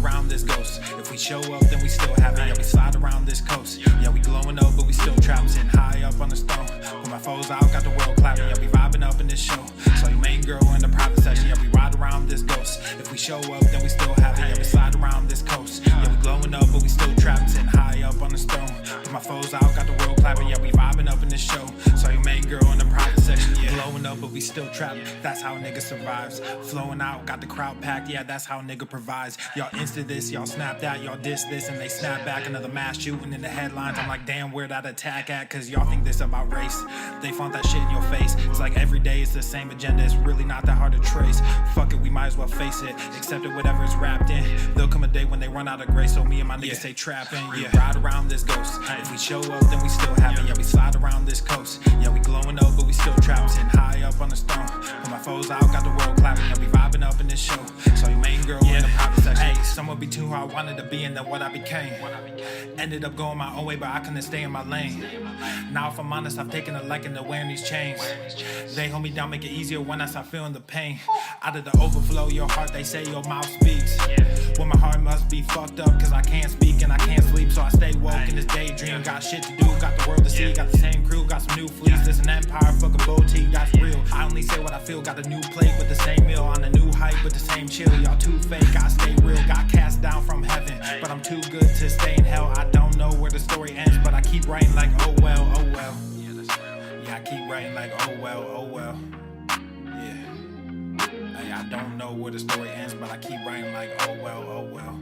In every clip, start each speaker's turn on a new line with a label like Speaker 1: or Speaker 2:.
Speaker 1: around this ghost. If we show up, then we still have it. Yeah, we slide around this coast. Yeah, we glowing up, but we still trapped. Sitting high up on the stone. Put my foes out, got the world clapping. Yeah, we vibing up in this show. So your main girl in the private section. Yeah, we ride around this ghost. If we show up, then we still have it. Yeah, we slide around this coast. Yeah, we glowing up, but we still trapped. Sitting high up on the stone. Put my foes out, got the world clapping. Yeah, we vibing up in this show. So your main girl in the private section. Yeah, glowing up, but we still trapped. That's how a nigga survives. Flowing out, got the crowd packed. Yeah, that's how a nigga provides. Y'all insta this, y'all snap that, y'all diss this, and they snap back. Another mass shooting in the headlines. I'm like, damn, where that attack at? Cause y'all think this about race. They font that shit in your face. It's like every day it's the same agenda. It's really not that hard to trace. Fuck it, we might as well face it. Accept it, whatever is wrapped in. There'll come a day when they run out of grace. So me and my niggas stay trapping. Yeah, ride around this ghost. If we show up, then we still have it. Yeah, we slide around this coast. Yeah, we glowing up, but we still trapped. Sitting high up on the stone. Put my foes out, got the world clapping. Yeah, we vibing up in this show. So your main girl in the private section. Hey, someone be too hard, wanted to be, and then what I became. Ended up going my own way, but I couldn't stay in my lane. Now if I'm honest, I've taken a liking to wearing these chains. They hold me down, make it easier when I start feeling the pain. Out of the overflow, your heart, they say your mouth speaks. Well, my heart must be fucked up, cause I can't speak and I can't sleep. So I stay woke in this daydream. Got shit to do, got the world to see. Got the same crew, got some new fleets. There's an empire, fuck a boutique, that's real. I only say what I feel, got a new plate with the same meal. On a new hype with the same chill. Y'all too fake, I stay real. Got cast down from heaven, but I'm too good to stay in hell. I don't know where the story ends, but I keep writing like oh well, oh well. Yeah, I keep writing like oh well, oh well. Yeah. Hey, I don't know where the story ends, but I keep writing like oh well, oh well.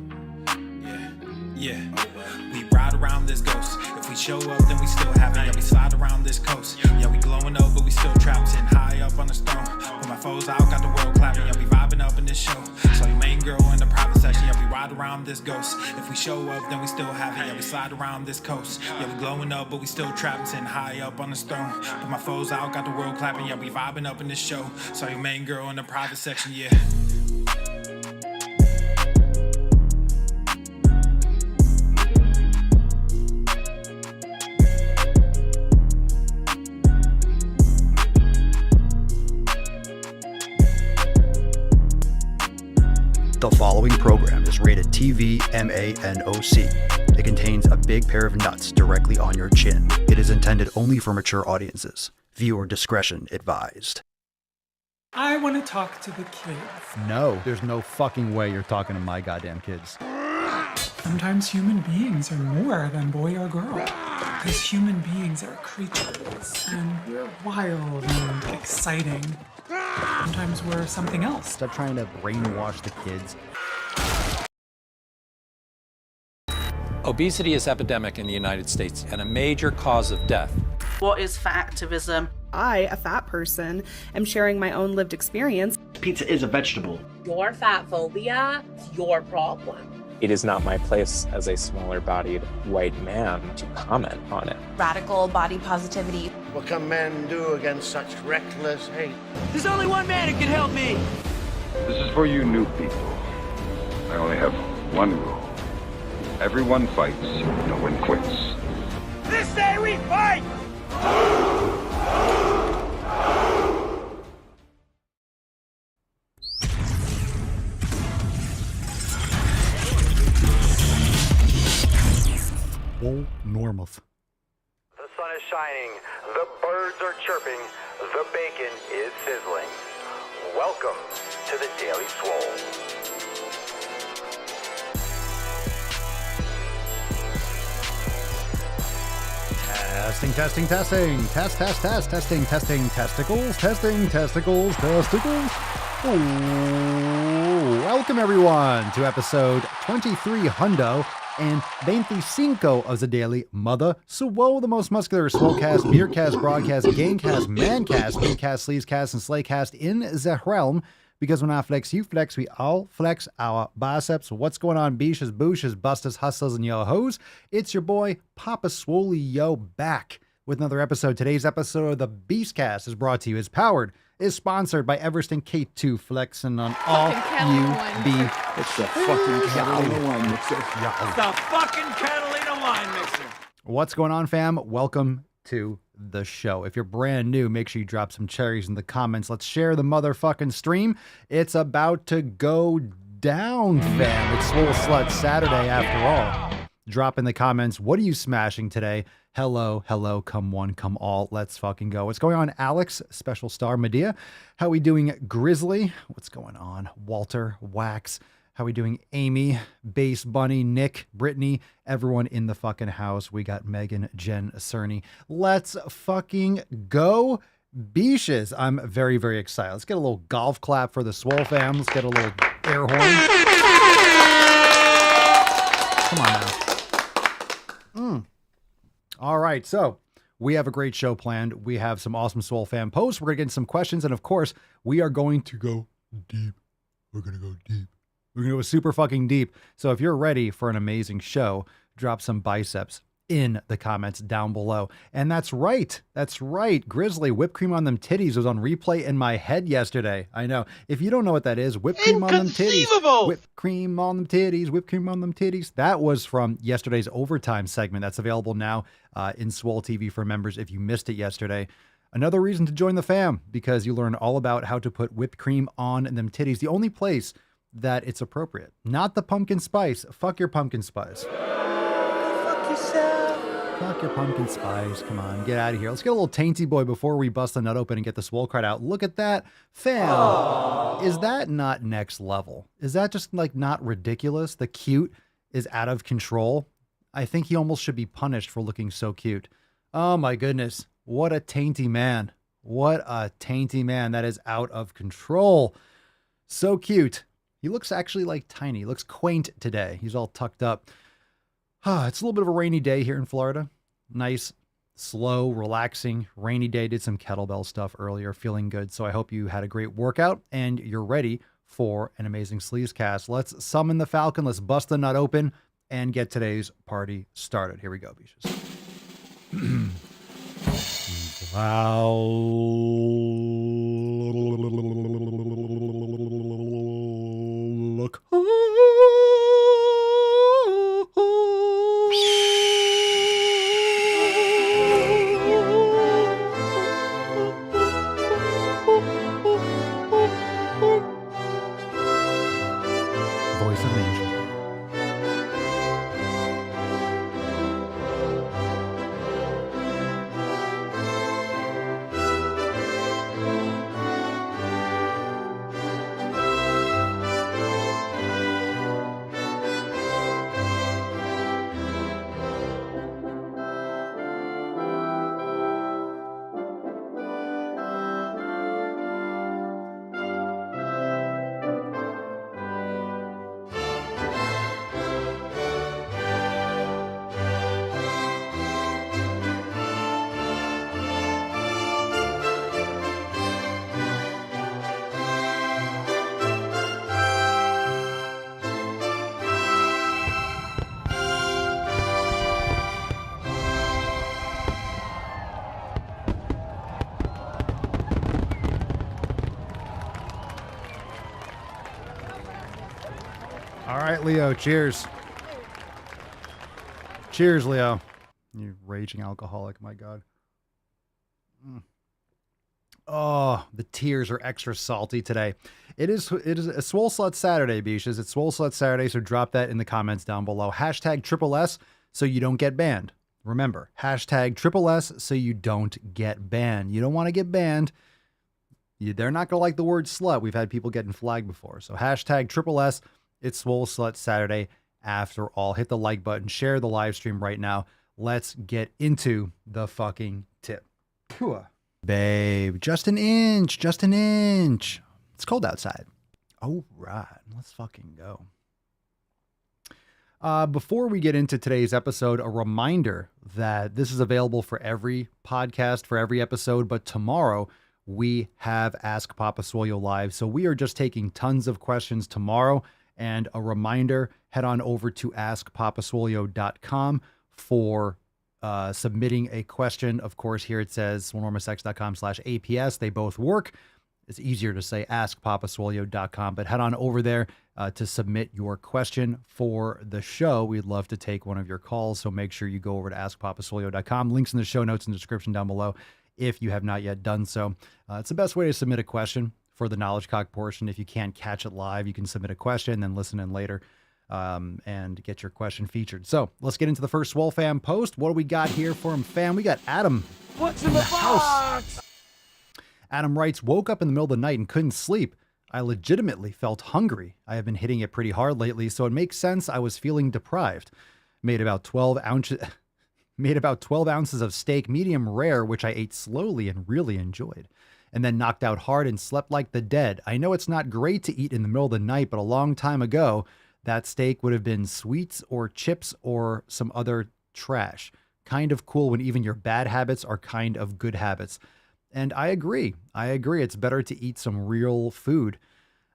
Speaker 1: Yeah, we ride around this ghost. If we show up, then we still have it. Yeah, we slide around this coast. Yeah, we glowing up, but we still trapped. Sitting high up on the stone. Put my foes out, got the world clapping. Yeah, we vibing up in this show. So your main girl in the private section. Yeah, we ride around this ghost. If we show up, then we still have it. Yeah, we slide around this coast. Yeah, we glowing up, but we still trapped. Sitting high up on the stone. Put my foes out, got the world clapping. Yeah, we vibing up in this show. So your main girl in the private section. Yeah.
Speaker 2: The following program is rated TV MANOC. It contains a big pair of nuts directly on your chin. It is intended only for mature audiences. Viewer discretion advised.
Speaker 3: I want to talk to the kids.
Speaker 4: No, there's no fucking way you're talking to my goddamn kids.
Speaker 3: Sometimes human beings are more than boy or girl. Because human beings are creatures, and we're wild and exciting. Sometimes we're something else.
Speaker 4: Stop trying to brainwash the kids.
Speaker 5: Obesity is epidemic in the United States and a major cause of death.
Speaker 6: What is fat activism?
Speaker 7: I, a fat person, am sharing my own lived experience.
Speaker 8: Pizza is a vegetable.
Speaker 9: Your fat phobia is your problem.
Speaker 10: It is not my place as a smaller-bodied white man to comment on it.
Speaker 11: Radical body positivity.
Speaker 12: What can men do against such reckless hate?
Speaker 13: There's only one man who can help me.
Speaker 14: This is for you new people. I only have one rule. Everyone fights, no one quits.
Speaker 13: This day we fight!
Speaker 4: Oh, Normuth.
Speaker 15: The sun is shining, the birds are chirping, the bacon is sizzling. Welcome to the Daily Swole.
Speaker 4: Testing. Testing, testicles. Oh, welcome everyone to episode 23 hundo and 25 of the Daily Mother Swole, the most muscular swolecast, beercast, broadcast, gamecast, mancast, beatcast, sleazecast, and slaycast in the realm. Because when I flex, you flex, we all flex our biceps. What's going on, beaches, booshes, busters, hustlers, and yo hoes? It's your boy, Papa Swole Yo, back with another episode. Today's episode of the Beastcast is brought to you, is powered, is sponsored by Everesting K2 flexing on all you be.
Speaker 16: It's the fucking Catalina wine mixer.
Speaker 13: It's the fucking Catalina wine mixer.
Speaker 4: What's going on, fam? Welcome to the show. If you're brand new, make sure you drop some cherries in the comments. Let's share the motherfucking stream. It's about to go down, fam? It's Swole Slut Saturday after all. Drop in the comments, what are you smashing today? Hello, come one, come all. Let's fucking go. What's going on, Alex? Special star Medea. How we doing, Grizzly? What's going on, Walter, Wax? How we doing, Amy, Bass Bunny, Nick, Brittany, everyone in the fucking house. We got Megan, Jen, Cerny. Let's fucking go. Beaches. I'm very, very excited. Let's get a little golf clap for the Swole fam. Let's get a little air horn. Come on now. All right, so we have a great show planned. We have some awesome Swole fan posts. We're going to get into some questions. And of course, we are going to go deep. We're going to go deep. We're going to go super fucking deep. So if you're ready for an amazing show, drop some biceps in the comments down below. And that's right. That's right. Grizzly, whipped cream on them titties was on replay in my head yesterday. I know. If you don't know what that is, whipped cream on them titties. Whipped cream on them titties. Whipped cream on them titties. That was from yesterday's overtime segment. That's available now in Swole TV for members if you missed it yesterday. Another reason to join the fam, because you learn all about how to put whipped cream on them titties. The only place that it's appropriate. Not the pumpkin spice. Fuck your pumpkin spice. Fuck your pumpkin spice. Come on, get out of here. Let's get a little tainty boy before we bust the nut open and get the Swole card out. Look at that. Fam, Is that not next level? Is that just like not ridiculous? The cute is out of control. I think he almost should be punished for looking so cute. Oh my goodness. What a tainty man. What a tainty man. That is out of control. So cute. He looks actually like tiny. He looks quaint today. He's all tucked up. It's a little bit of a rainy day here in Florida. Nice, slow, relaxing, rainy day. Did some kettlebell stuff earlier, feeling good. So I hope you had a great workout and you're ready for an amazing sleaze cast. Let's summon the Falcon. Let's bust the nut open and get today's party started. Here we go, beaches. Look. Voice of an angel. All right, Leo, cheers. Cheers, Leo. You raging alcoholic, my God. Oh, the tears are extra salty today. It is a Swole Slut Saturday, beaches. It's Swole Slut Saturday, so drop that in the comments down below. Hashtag triple S so you don't get banned. Remember, hashtag triple S so you don't get banned. You don't want to get banned. They're not going to like the word slut. We've had people getting flagged before. So hashtag triple S. It's Swole Slut Saturday after all. Hit the like button. Share the live stream right now. Let's get into the fucking tip. Phew. Babe, just an inch. Just an inch. It's cold outside. All right. Let's fucking go. Before we get into today's episode, a reminder that this is available for every podcast, for every episode, but tomorrow we have Ask Papa Swole live. So we are just taking tons of questions tomorrow. And a reminder, head on over to askpapaswolio.com for submitting a question. Of course, here it says swolenormousx.com/APS. They both work. It's easier to say askpapaswolio.com, but head on over there to submit your question for the show. We'd love to take one of your calls, so make sure you go over to askpapaswolio.com. Links in the show notes and description down below if you have not yet done so. It's the best way to submit a question for the Knowledge Cock portion. If you can't catch it live, you can submit a question, then listen in later and get your question featured. So let's get into the first Swole Fam post. What do we got here for him, fam? We got Adam.
Speaker 13: What's in the house?
Speaker 4: Adam writes, woke up in the middle of the night and couldn't sleep. I legitimately felt hungry. I have been hitting it pretty hard lately, so it makes sense I was feeling deprived. Made about 12 ounces of steak, medium rare, which I ate slowly and really enjoyed. And then knocked out hard and slept like the dead. I know it's not great to eat in the middle of the night, but a long time ago, that steak would have been sweets or chips or some other trash. Kind of cool when even your bad habits are kind of good habits. And I agree. It's better to eat some real food.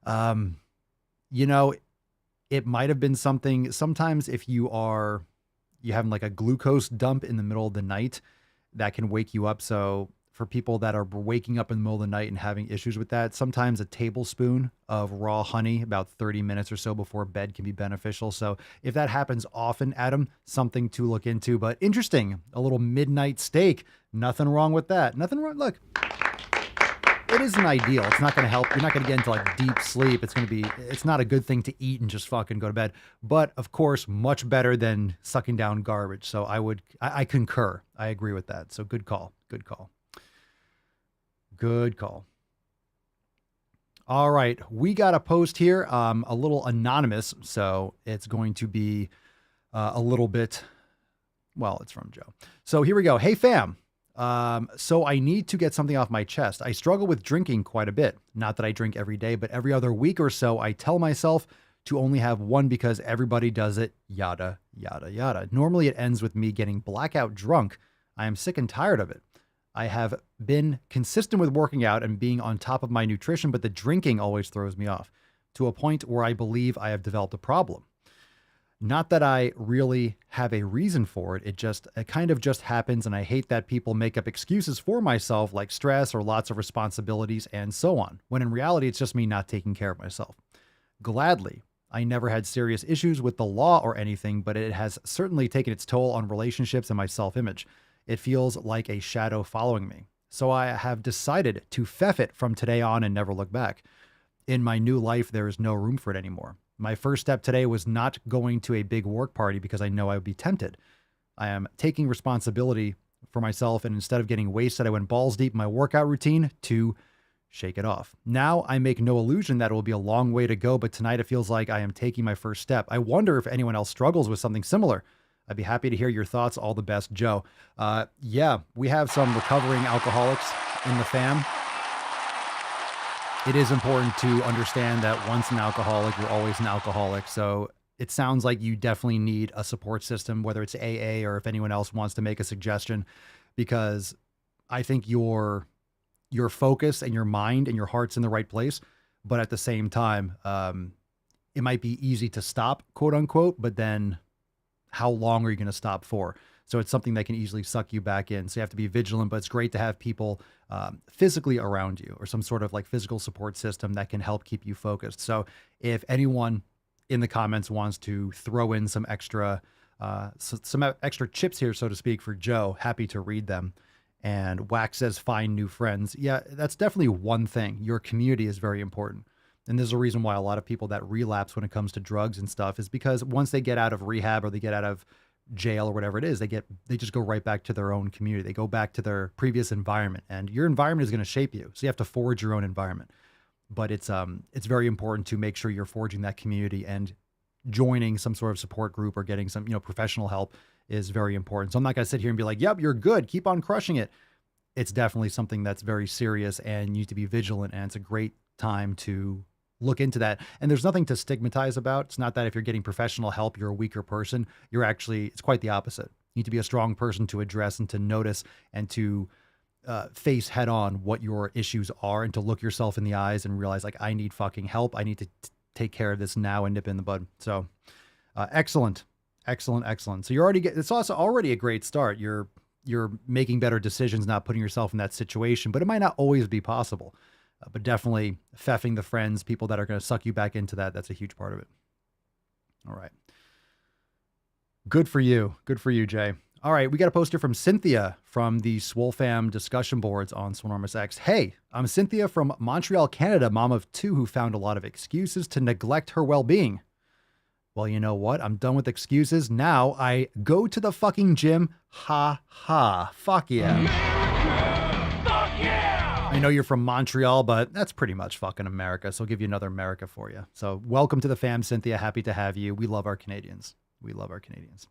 Speaker 4: You know, it might have been something, sometimes if you having like a glucose dump in the middle of the night, that can wake you up. So for people that are waking up in the middle of the night and having issues with that, sometimes a tablespoon of raw honey about 30 minutes or so before bed can be beneficial. So if that happens often, Adam, something to look into. But interesting, a little midnight steak. Nothing wrong with that. Nothing wrong. Look, it isn't ideal. It's not going to help. You're not going to get into like deep sleep. It's not a good thing to eat and just fucking go to bed. But of course, much better than sucking down garbage. So I concur. I agree with that. So good call. Good call. Good call. All right. We got a post here, a little anonymous. So it's going to be a little bit, well, it's from Joe. So here we go. Hey, fam. So I need to get something off my chest. I struggle with drinking quite a bit. Not that I drink every day, but every other week or so, I tell myself to only have one because everybody does it, yada, yada, yada. Normally it ends with me getting blackout drunk. I am sick and tired of it. I have been consistent with working out and being on top of my nutrition, but the drinking always throws me off to a point where I believe I have developed a problem. Not that I really have a reason for it. It kind of just happens. And I hate that people make up excuses for myself, like stress or lots of responsibilities and so on, when in reality, it's just me not taking care of myself. Gladly, I never had serious issues with the law or anything, but it has certainly taken its toll on relationships and my self-image. It feels like a shadow following me. So I have decided to feff it from today on and never look back. In my new life, there is no room for it anymore. My first step today was not going to a big work party because I know I would be tempted. I am taking responsibility for myself, and instead of getting wasted, I went balls deep in my workout routine to shake it off. Now I make no illusion that it will be a long way to go, but tonight it feels like I am taking my first step. I wonder if anyone else struggles with something similar. I'd be happy to hear your thoughts. All the best, Joe. Yeah, we have some recovering alcoholics in the fam. It is important to understand that once an alcoholic, you're always an alcoholic. So it sounds like you definitely need a support system, whether it's AA or if anyone else wants to make a suggestion, because I think your focus and your mind and your heart's in the right place. But at the same time, it might be easy to stop, quote unquote, but then how long are you going to stop for? So it's something that can easily suck you back in. So you have to be vigilant, but it's great to have people physically around you or some sort of like physical support system that can help keep you focused. So if anyone in the comments wants to throw in some extra chips here, so to speak, for Joe, happy to read them. And Wax says, find new friends. Yeah, that's definitely one thing. Your community is very important. And there's a reason why a lot of people that relapse when it comes to drugs and stuff is because once they get out of rehab or they get out of jail or whatever it is, they just go right back to their own community. They go back to their previous environment, and your environment is going to shape you. So you have to forge your own environment. But it's very important to make sure you're forging that community, and joining some sort of support group or getting some, professional help is very important. So I'm not going to sit here and be like, yep, you're good, keep on crushing it. It's definitely something that's very serious and you need to be vigilant. And it's a great time to look into that. And there's nothing to stigmatize about. It's not that if you're getting professional help, you're a weaker person. It's quite the opposite. You need to be a strong person to address and to notice and to face head on what your issues are, and to look yourself in the eyes and realize, like, I need fucking help. I need to take care of this now and nip in the bud. So excellent. So it's also already a great start. You're making better decisions, not putting yourself in that situation, but it might not always be possible. But definitely feffing the friends, people that are going to suck you back into that. That's a huge part of it. All right. Good for you. Good for you, Jay. All right, we got a poster from Cynthia from the Swole Fam discussion boards on Swolenormous X. Hey, I'm Cynthia from Montreal, Canada, mom of 2 who found a lot of excuses to neglect her well-being. Well, you know what? I'm done with excuses. Now I go to the fucking gym. Ha ha. Fuck yeah. Fuck yeah! I know you're from Montreal, but that's pretty much fucking America. So I'll give you another America for you. So welcome to the fam, Cynthia. Happy to have you. We love our Canadians. We love our Canadians.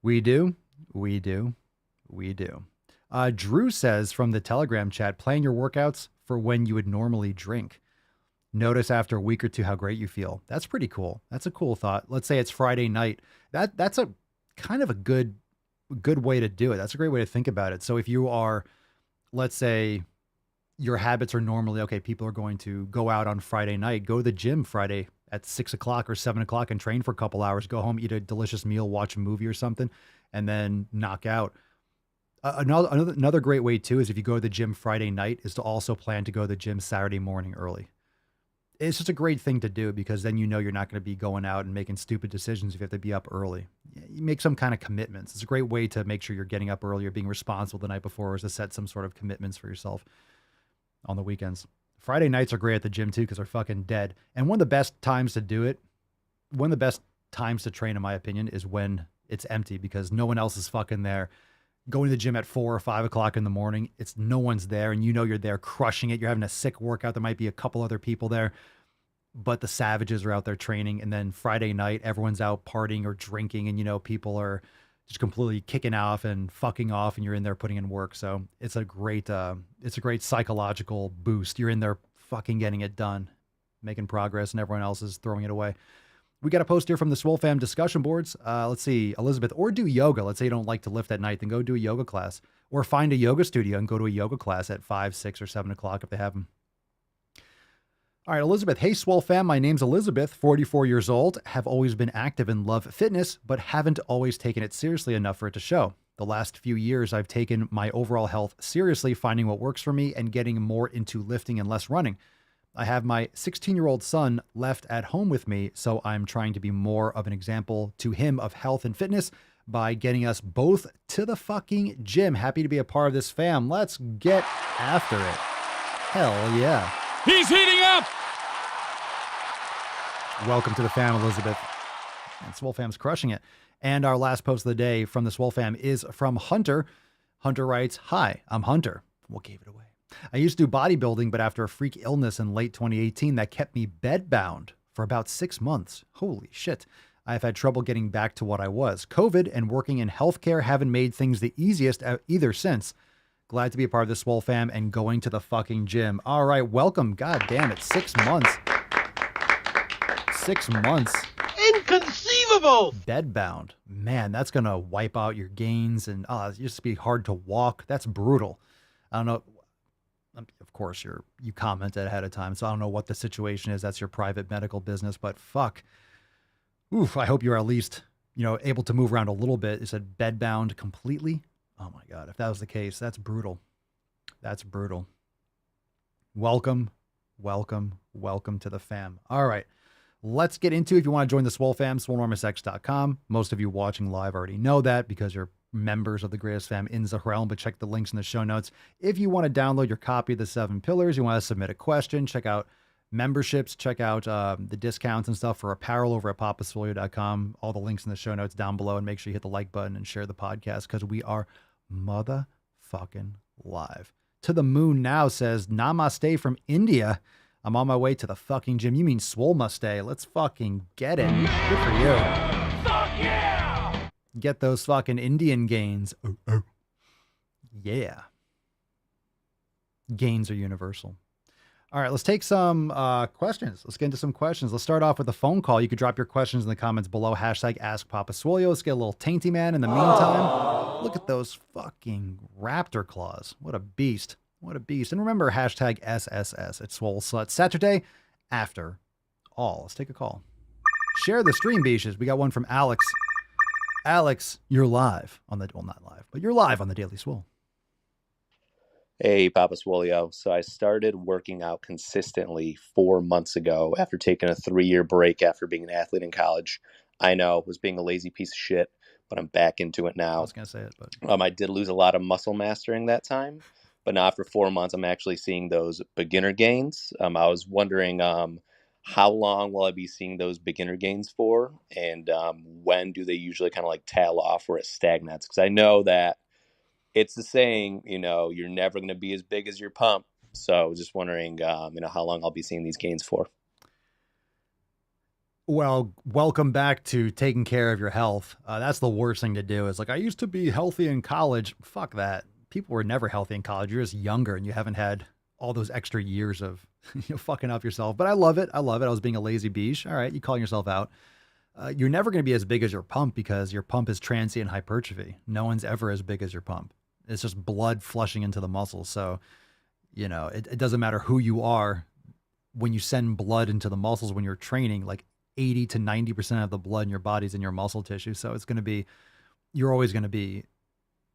Speaker 4: We do. We do. We do. Drew says from the Telegram chat, plan your workouts for when you would normally drink. Notice after a week or 2 how great you feel. That's pretty cool. That's a cool thought. Let's say it's Friday night. That's a kind of a good way to do it. That's a great way to think about it. So if you are, let's say your habits are normally, okay, people are going to go out on Friday night, go to the gym Friday at 6 o'clock or 7 o'clock and train for a couple hours, go home, eat a delicious meal, watch a movie or something, and then knock out. Another great way too is if you go to the gym Friday night is to also plan to go to the gym Saturday morning early. It's just a great thing to do because then you know you're not going to be going out and making stupid decisions if you have to be up early. You make some kind of commitments. It's a great way to make sure you're getting up early or being responsible the night before, is to set some sort of commitments for yourself on the weekends. Friday nights are great at the gym too because they're fucking dead. And one of the best times to do it, one of the best times to train in my opinion is when it's empty because no one else is fucking there. Going to the gym at 4 or 5 o'clock in the morning, it's no one's there and you know you're there crushing it. You're having a sick workout. There might be a couple other people there, but the savages are out there training. And then Friday night, everyone's out partying or drinking and, you know, people are just completely kicking off and fucking off and you're in there putting in work. So it's a great psychological boost. You're in there fucking getting it done, making progress, and everyone else is throwing it away. We got a post here from the Swole Fam discussion boards. Let's see, Elizabeth, or do yoga. Let's say you don't like to lift at night, then go do a yoga class or find a yoga studio and go to a yoga class at 5, 6, or 7 o'clock if they have them. All right, Elizabeth. Hey, Swole Fam. My name's Elizabeth, 44 years old, have always been active and love fitness, but haven't always taken it seriously enough for it to show. The last few years, I've taken my overall health seriously, finding what works for me and getting more into lifting and less running. I have my 16-year-old son left at home with me, so I'm trying to be more of an example to him of health and fitness by getting us both to the fucking gym. Happy to be a part of this fam. Let's get after it. Hell yeah.
Speaker 13: He's heating up!
Speaker 4: Welcome to the fam, Elizabeth. And Swole Fam's crushing it. And our last post of the day from the Swole Fam is from Hunter. Hunter writes, "Hi, I'm Hunter." What gave it away? I used to do bodybuilding, but after a freak illness in late 2018, that kept me bedbound for about 6 months. Holy shit. I've had trouble getting back to what I was. COVID and working in healthcare haven't made things the easiest either since. Glad to be a part of the Swole Fam and going to the fucking gym. All right, welcome. God damn it. 6 months. 6 months.
Speaker 12: Inconceivable!
Speaker 4: Bedbound. Man, that's going to wipe out your gains and it used to be hard to walk. That's brutal. I don't know. Of course, you commented ahead of time, so I don't know what the situation is. That's your private medical business, but fuck. Oof, I hope you're at least, able to move around a little bit. It said bedbound completely. Oh my God. If that was the case, that's brutal. That's brutal. Welcome, welcome, welcome to the fam. All right. Let's get into it. If you want to join the Swole Fam, swolenormousx.com. Most of you watching live already know that because you're members of the greatest fam in the realm, but check the links in the show notes. If you want to download your copy of the 7 Pillars, you want to submit a question, check out memberships, check out the discounts and stuff for apparel over at papasfolio.com. All the links in the show notes down below, and make sure you hit the like button and share the podcast because we are motherfucking live. To the Moon Now says, "Namaste from India. I'm on my way to the fucking gym." You mean Swole must stay. Let's fucking get it. Good for you. Fuck yeah! Get those fucking Indian gains. Yeah. Gains are universal. All right, let's take some questions. Let's get into some questions. Let's start off with a phone call. You could drop your questions in the comments below. Hashtag AskPapaSwolio. Let's get a little Tainty Man in the meantime. Look at those fucking raptor claws. What a beast. What a beast. And remember, hashtag SSS. It's Swole Slut Saturday after all. Let's take a call. Share the stream, beaches. We got one from Alex. Alex, you're live on the, well, not live, but you're live on the Daily Swole.
Speaker 8: Hey, Papa Swolio. So I started working out consistently 4 months ago after taking a 3-year break after being an athlete in college. I know, was being a lazy piece of shit, but I'm back into it now.
Speaker 4: I was going to say it, but
Speaker 8: I did lose a lot of muscle mass during that time, but now after 4 months, I'm actually seeing those beginner gains. I was wondering how long will I be seeing those beginner gains for, and when do they usually kind of like tail off or it stagnates? Because I know that it's the saying, you're never going to be as big as your pump. So just wondering, how long I'll be seeing these gains for.
Speaker 4: Well, welcome back to taking care of your health. That's the worst thing to do is like, I used to be healthy in college. Fuck that. People were never healthy in college. You're just younger and you haven't had all those extra years of fucking up yourself. But I love it. I was being a lazy beach. All right. You calling yourself out. You're never going to be as big as your pump because your pump is transient hypertrophy. No one's ever as big as your pump. It's just blood flushing into the muscles. So, it doesn't matter who you are. When you send blood into the muscles when you're training, like 80 to 90% of the blood in your body's in your muscle tissue. So you're always going to be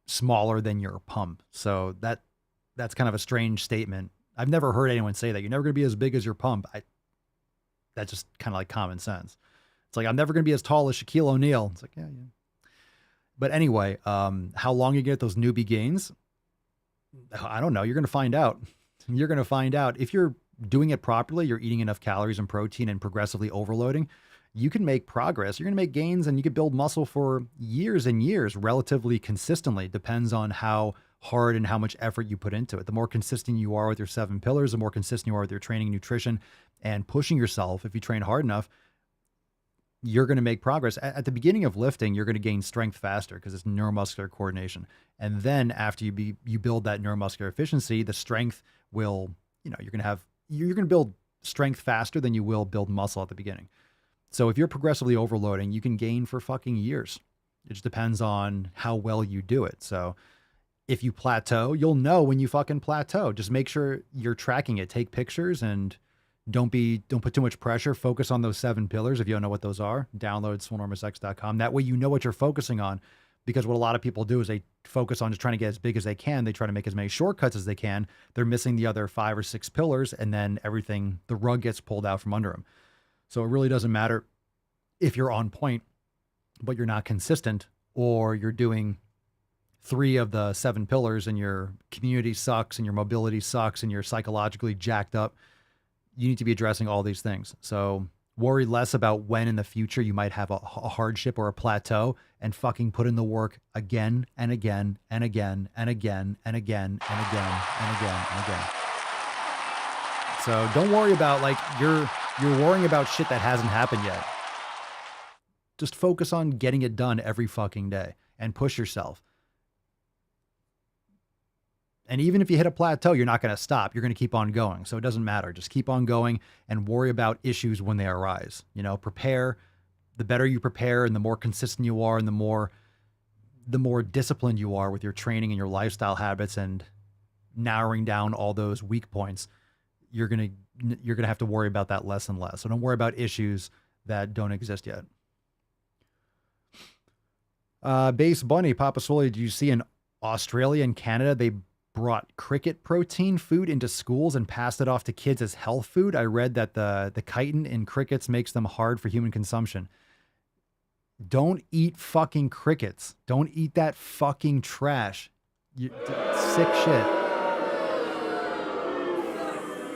Speaker 4: smaller than your pump. So that's kind of a strange statement. I've never heard anyone say that. You're never going to be as big as your pump. That's just kind of like common sense. It's like, I'm never going to be as tall as Shaquille O'Neal. It's like, yeah. But anyway, how long you get those newbie gains? I don't know. You're going to find out. You're going to find out. If you're doing it properly, you're eating enough calories and protein and progressively overloading, you can make progress. You're going to make gains and you can build muscle for years and years relatively consistently. Depends on how hard and how much effort you put into it. The more consistent you are with your 7 pillars, the more consistent you are with your training and nutrition and pushing yourself. If you train hard enough, you're going to make progress. At the beginning of lifting, you're going to gain strength faster because it's neuromuscular coordination. And then after you build that neuromuscular efficiency, the strength will, you're going to build strength faster than you will build muscle at the beginning. So if you're progressively overloading, you can gain for fucking years. It just depends on how well you do it. So if you plateau, you'll know when you fucking plateau. Just make sure you're tracking it. Take pictures and don't put too much pressure. Focus on those 7 pillars. If you don't know what those are, download swolenormousx.com. That way you know what you're focusing on, because what a lot of people do is they focus on just trying to get as big as they can. They try to make as many shortcuts as they can. They're missing the other 5 or 6 pillars, and then the rug gets pulled out from under them. So it really doesn't matter if you're on point, but you're not consistent, or you're doing 3 of the 7 pillars and your community sucks and your mobility sucks and you're psychologically jacked up. You need to be addressing all these things. So worry less about when in the future you might have a hardship or a plateau, and fucking put in the work again and again and again and again and again and again and again and again. So don't worry about you're worrying about shit that hasn't happened yet. Just focus on getting it done every fucking day and push yourself. And even if you hit a plateau, you're not going to stop. You're going to keep on going. So it doesn't matter. Just keep on going and worry about issues when they arise. Prepare. The better you prepare and the more consistent you are and the more disciplined you are with your training and your lifestyle habits and narrowing down all those weak points, you're going to have to worry about that less and less. So don't worry about issues that don't exist yet. Base Bunny, Papa Swole, did you see in Australia and Canada, they brought cricket protein food into schools and passed it off to kids as health food? I read that the chitin in crickets makes them hard for human consumption. Don't eat fucking crickets. Don't eat that fucking trash. Sick shit.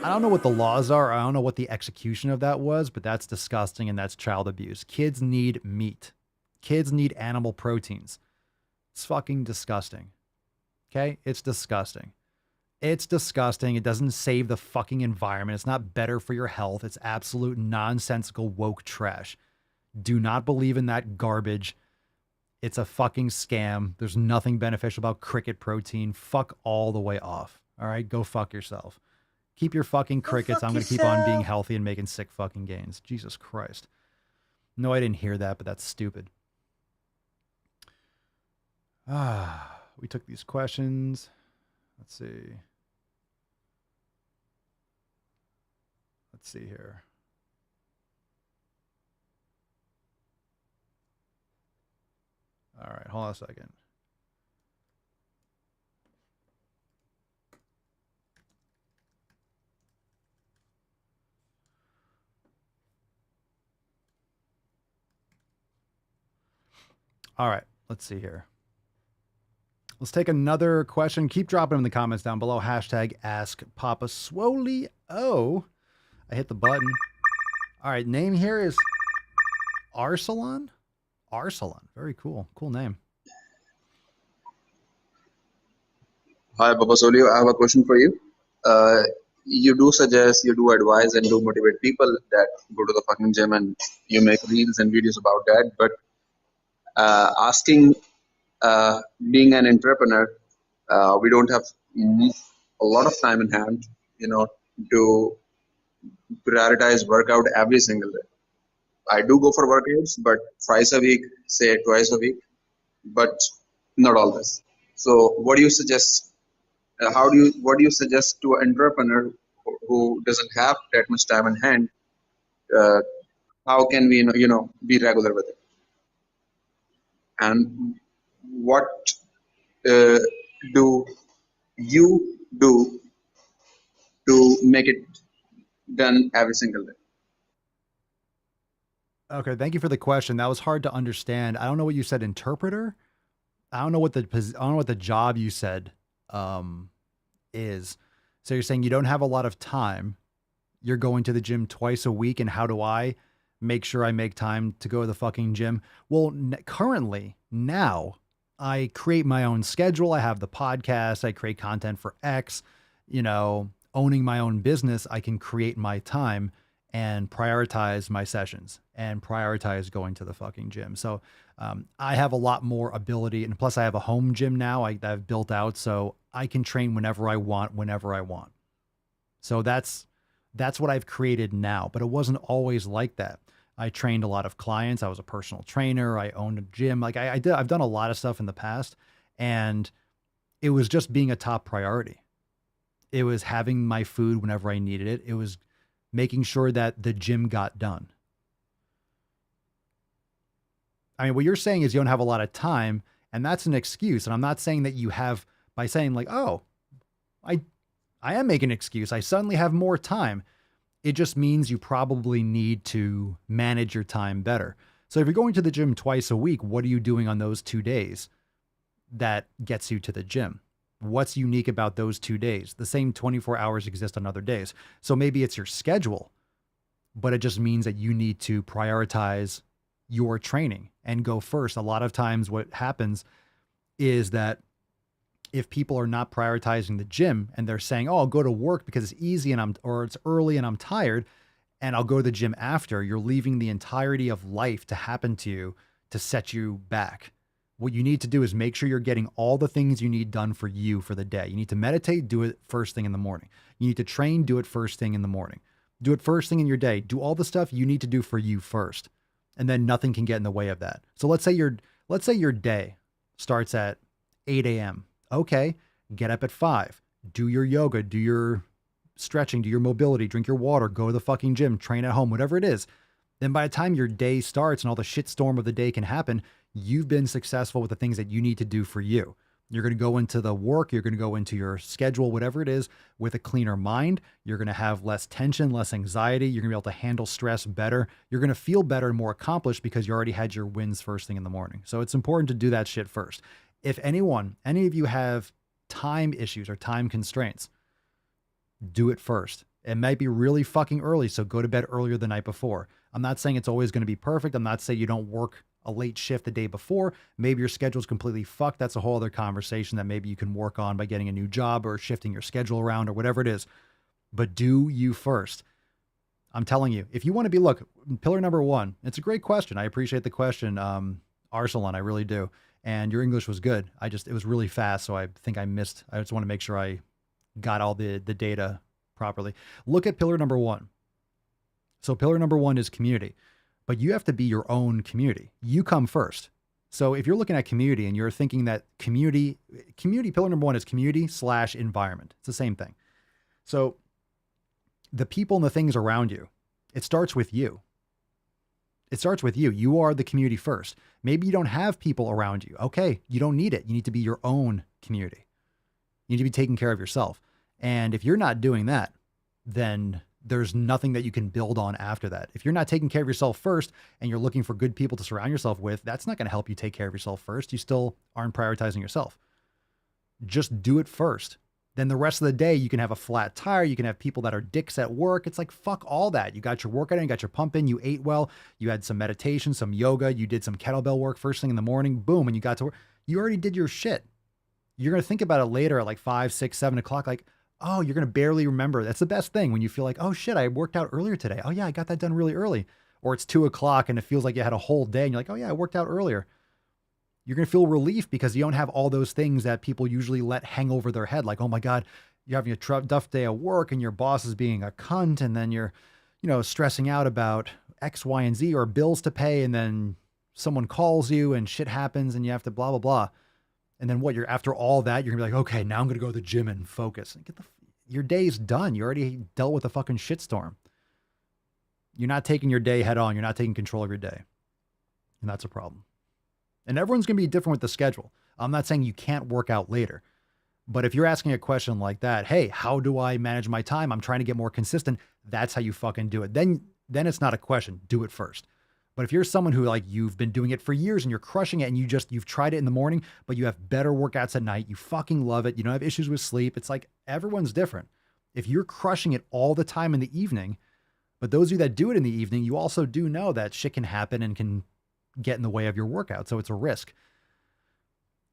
Speaker 4: I don't know what the laws are. I don't know what the execution of that was, but that's disgusting and that's child abuse. Kids need meat. Kids need animal proteins. It's fucking disgusting. Okay? It's disgusting. It's disgusting. It doesn't save the fucking environment. It's not better for your health. It's absolute nonsensical woke trash. Do not believe in that garbage. It's a fucking scam. There's nothing beneficial about cricket protein. Fuck all the way off. All right? Go fuck yourself. Keep your fucking crickets. I'm going to keep on being healthy and making sick fucking gains. Jesus Christ. No, I didn't hear that, but that's stupid. We took these questions. Let's see. Let's see here. All right, hold on a second. All right. let's see here. Let's take another question. Keep dropping them in the comments down below. Hashtag Ask Papa Swole. Oh, I hit the button. All right, name here is Arsalan. Arsalan, very cool. Cool name.
Speaker 17: Hi, Papa Solio. I have a question for you. You do suggest, you do advise, and do motivate people that go to the fucking gym, and you make reels and videos about that. But asking, being an entrepreneur, we don't have a lot of time in hand, to prioritize workout every single day. I do go for workouts, but twice a week, say twice a week, but not always. So, what do you suggest? What do you suggest to an entrepreneur who doesn't have that much time in hand? How can we, be regular with it? And what do you do to make it done every single day?
Speaker 4: Okay, thank you for the question. That was hard to understand. I don't know what you said, interpreter. I don't know what the job you said is. So you're saying you don't have a lot of time. You're going to the gym twice a week, and how do I make sure I make time to go to the fucking gym? Well, currently, now, I create my own schedule. I have the podcast. I create content for X. Owning my own business, I can create my time and prioritize my sessions and prioritize going to the fucking gym. So I have a lot more ability. And plus I have a home gym now I've built out, so I can train whenever I want, whenever I want. So that's what I've created now, but it wasn't always like that. I trained a lot of clients. I was a personal trainer. I owned a gym. Like I've done a lot of stuff in the past, and it was just being a top priority. It was having my food whenever I needed it. It was making sure that the gym got done. I mean, what you're saying is you don't have a lot of time, and that's an excuse. And I'm not saying that you have by saying like, oh, I am making an excuse. I suddenly have more time. It just means you probably need to manage your time better. So if you're going to the gym twice a week, what are you doing on those 2 days that gets you to the gym? What's unique about those 2 days? The same 24 hours exist on other days. So maybe it's your schedule, but it just means that you need to prioritize your training and go first. A lot of times what happens is that if people are not prioritizing the gym and they're saying, oh, I'll go to work because it's easy or it's early and I'm tired and I'll go to the gym after, you're leaving the entirety of life to happen to you to set you back. What you need to do is make sure you're getting all the things you need done for you for the day. You need to meditate, do it first thing in the morning. You need to train, do it first thing in the morning. Do it first thing in your day. Do all the stuff you need to do for you first. And then nothing can get in the way of that. So let's say your day starts at 8 a.m. Okay, get up at 5, do your yoga, do your stretching, do your mobility, drink your water, go to the fucking gym, train at home, whatever it is. Then by the time your day starts and all the shitstorm of the day can happen, you've been successful with the things that you need to do for you. You're going to go into the work, you're going to go into your schedule, whatever it is, with a cleaner mind. You're going to have less tension, less anxiety. You're going to be able to handle stress better. You're going to feel better and more accomplished because you already had your wins first thing in the morning. So it's important to do that shit first. If any of you have time issues or time constraints, do it first. It might be really fucking early, so go to bed earlier the night before. I'm not saying it's always going to be perfect. I'm not saying you don't work a late shift the day before. Maybe your schedule's completely fucked. That's a whole other conversation that maybe you can work on by getting a new job or shifting your schedule around or whatever it is. But do you first. I'm telling you, if you want to be, look, pillar number 1, it's a great question. I appreciate the question, Arsalan, I really do. And your English was good. It was really fast. So I think I just want to make sure I got all the data properly. Look at pillar number 1. So pillar number 1 is community, but you have to be your own community. You come first. So if you're looking at community and you're thinking that community, pillar number 1 is community/environment. It's the same thing. So the people and the things around you, it starts with you. It starts with you. You are the community first. Maybe you don't have people around you. Okay, you don't need it. You need to be your own community. You need to be taking care of yourself. And if you're not doing that, then there's nothing that you can build on after that. If you're not taking care of yourself first and you're looking for good people to surround yourself with, that's not going to help you take care of yourself first. You still aren't prioritizing yourself. Just do it first. Then the rest of the day, you can have a flat tire. You can have people that are dicks at work. It's like, fuck all that. You got your workout in, you got your pump in, you ate well, you had some meditation, some yoga, you did some kettlebell work first thing in the morning, boom, and you got to work. You already did your shit. You're going to think about it later at like 5, 6, 7 o'clock, like, oh, you're going to barely remember. That's the best thing when you feel like, oh shit, I worked out earlier today. Oh yeah, I got that done really early. Or it's 2 o'clock and it feels like you had a whole day and you're like, oh yeah, I worked out earlier. You're going to feel relief because you don't have all those things that people usually let hang over their head. Like, oh my God, you're having a tough day at work and your boss is being a cunt. And then you're, stressing out about X, Y, and Z or bills to pay. And then someone calls you and shit happens and you have to blah, blah, blah. And then you're after all that, you're gonna be like, okay, now I'm going to go to the gym and focus and your day's done. You already dealt with a fucking shitstorm. You're not taking your day head on. You're not taking control of your day. And that's a problem. And everyone's going to be different with the schedule. I'm not saying you can't work out later, but if you're asking a question like that, hey, how do I manage my time? I'm trying to get more consistent. That's how you fucking do it. Then it's not a question. Do it first. But if you're someone who you've been doing it for years and you're crushing it and you've tried it in the morning, but you have better workouts at night, you fucking love it. You don't have issues with sleep. It's like everyone's different. If you're crushing it all the time in the evening, but those of you that do it in the evening, you also do know that shit can happen and can get in the way of your workout. So it's a risk.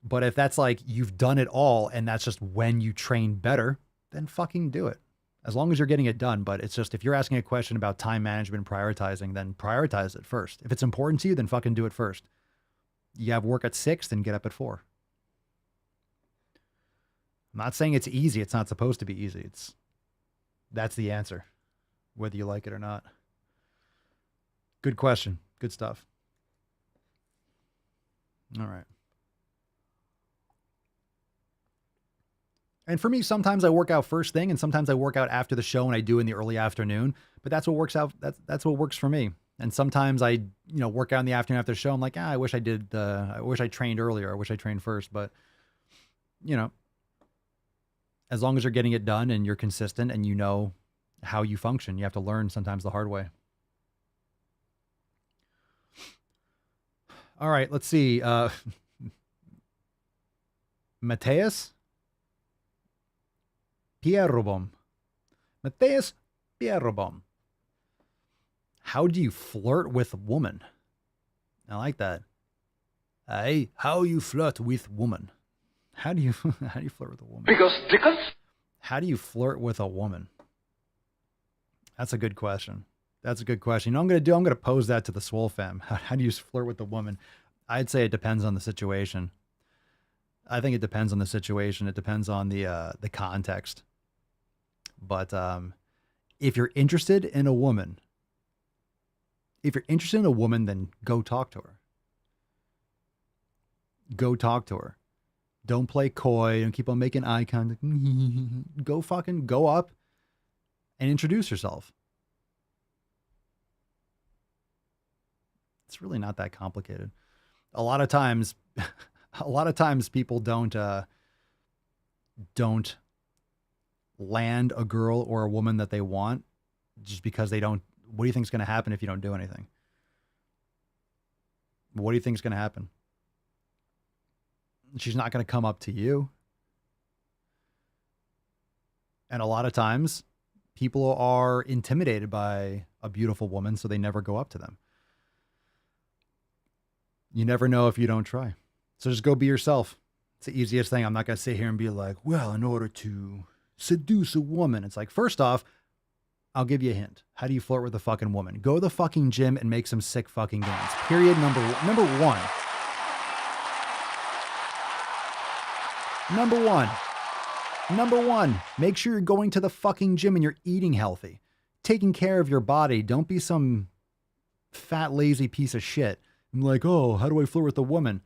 Speaker 4: But if that's like you've done it all and that's just when you train better, then fucking do it. As long as you're getting it done. But it's just, if you're asking a question about time management, prioritizing, then prioritize it first. If it's important to you, then fucking do it first. You have work at 6, then get up at 4. I'm not saying it's easy. It's not supposed to be easy. That's the answer, whether you like it or not. Good question. Good stuff. All right. And for me, sometimes I work out first thing and sometimes I work out after the show and I do in the early afternoon, but that's what works out. That's what works for me. And sometimes I, work out in the afternoon after the show. I'm like, I wish I trained earlier. I wish I trained first, but as long as you're getting it done and you're consistent and you know how you function, you have to learn sometimes the hard way. All right, let's see. Mateus Pierrobom. Mateus Pierrobom. How do you flirt with a woman? I like that. Hey, how you flirt with woman? How do you flirt with a woman?
Speaker 12: Because
Speaker 4: How do you flirt with a woman? That's a good question. That's a good question. I'm going to pose that to the Swole fam. How do you flirt with a woman? I'd say it depends on the situation. I think it depends on the situation. It depends on the context. But if you're interested in a woman, then go talk to her. Go talk to her. Don't play coy. Don't keep on making eye contact. Go up and introduce yourself. It's really not that complicated. A lot of times people don't land a girl or a woman that they want just because they don't. What do you think is going to happen if you don't do anything? What do you think is going to happen? She's not going to come up to you. And a lot of times people are intimidated by a beautiful woman, so they never go up to them. You never know if you don't try. So just go be yourself. It's the easiest thing. I'm not going to sit here and be like, well, in order to seduce a woman, it's like, first off, I'll give you a hint. How do you flirt with a fucking woman? Go to the fucking gym and make some sick fucking gains. Period. Number one. Number one, make sure you're going to the fucking gym and you're eating healthy, taking care of your body. Don't be some fat, lazy piece of shit. I'm like, oh, how do I flirt with a woman?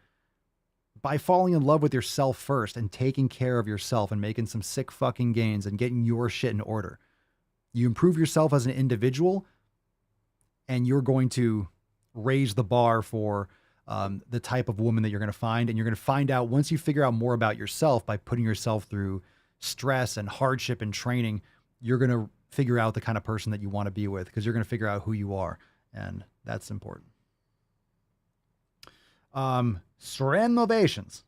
Speaker 4: By falling in love with yourself first and taking care of yourself and making some sick fucking gains and getting your shit in order. You improve yourself as an individual and you're going to raise the bar for the type of woman that you're going to find. And you're going to find out once you figure out more about yourself by putting yourself through stress and hardship and training, you're going to figure out the kind of person that you want to be with, because you're going to figure out who you are. And that's important. Sren Novations.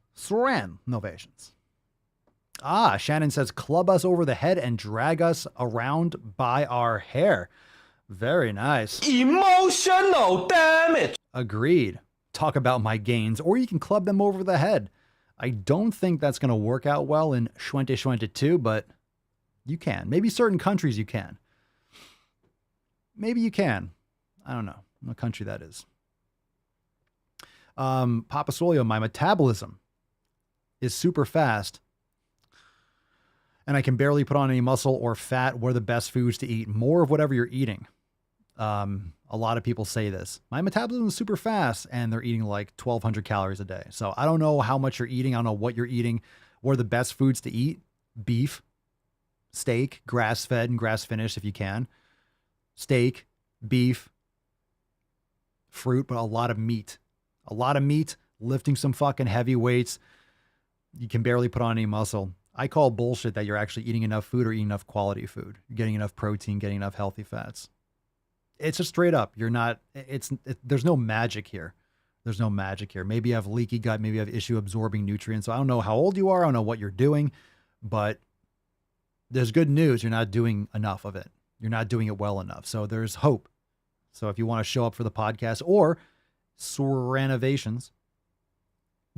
Speaker 4: Shannon says, club us over the head and drag us around by our hair. Very nice.
Speaker 12: Emotional damage.
Speaker 4: Agreed. Talk about my gains, or you can club them over the head. I don't think that's going to work out well in 2022, but you can. Maybe certain countries you can. Maybe you can. I don't know what country that is. Papa Swolio, my metabolism is super fast and I can barely put on any muscle or fat. What are the best foods to eat? More of whatever you're eating. A lot of people say this. My metabolism is super fast and they're eating like 1,200 calories a day. So I don't know how much you're eating. I don't know what you're eating. What are the best foods to eat? Beef, steak, grass-fed and grass-finished if you can. Steak, beef, fruit, but a lot of meat. A lot of meat, lifting some fucking heavy weights. You can barely put on any muscle. I call bullshit that you're actually eating enough food or eating enough quality food. You're getting enough protein, getting enough healthy fats. It's just straight up. You're not, there's no magic here. There's no magic here. Maybe you have leaky gut. Maybe you have issue absorbing nutrients. So I don't know how old you are. I don't know what you're doing, but there's good news. You're not doing enough of it. You're not doing it well enough. So there's hope. So if you want to show up for the podcast or Soranovations,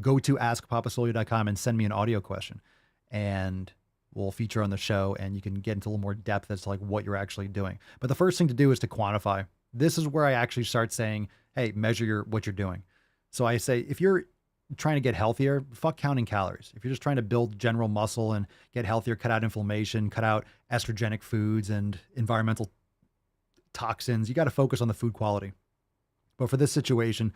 Speaker 4: go to askpapasolio.com and send me an audio question and we'll feature on the show and you can get into a little more depth as to like what you're actually doing. But the first thing to do is to quantify. This is where I actually start saying, hey, measure what you're doing. So I say, if you're trying to get healthier, fuck counting calories. If you're just trying to build general muscle and get healthier, cut out inflammation, cut out estrogenic foods and environmental toxins, you got to focus on the food quality. But for this situation,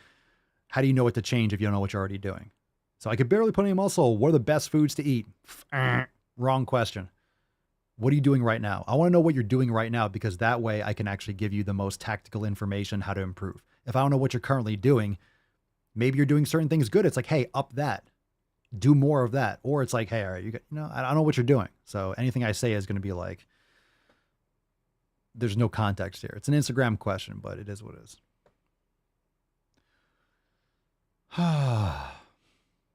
Speaker 4: how do you know what to change if you don't know what you're already doing? So I could barely put any muscle. What are the best foods to eat? Wrong question. What are you doing right now? I want to know what you're doing right now because that way I can actually give you the most tactical information how to improve. If I don't know what you're currently doing, maybe you're doing certain things good. It's like, hey, up that. Do more of that. Or it's like, hey, all right, I don't know what you're doing. So anything I say is going to be like, there's no context here. It's an Instagram question, but it is what it is.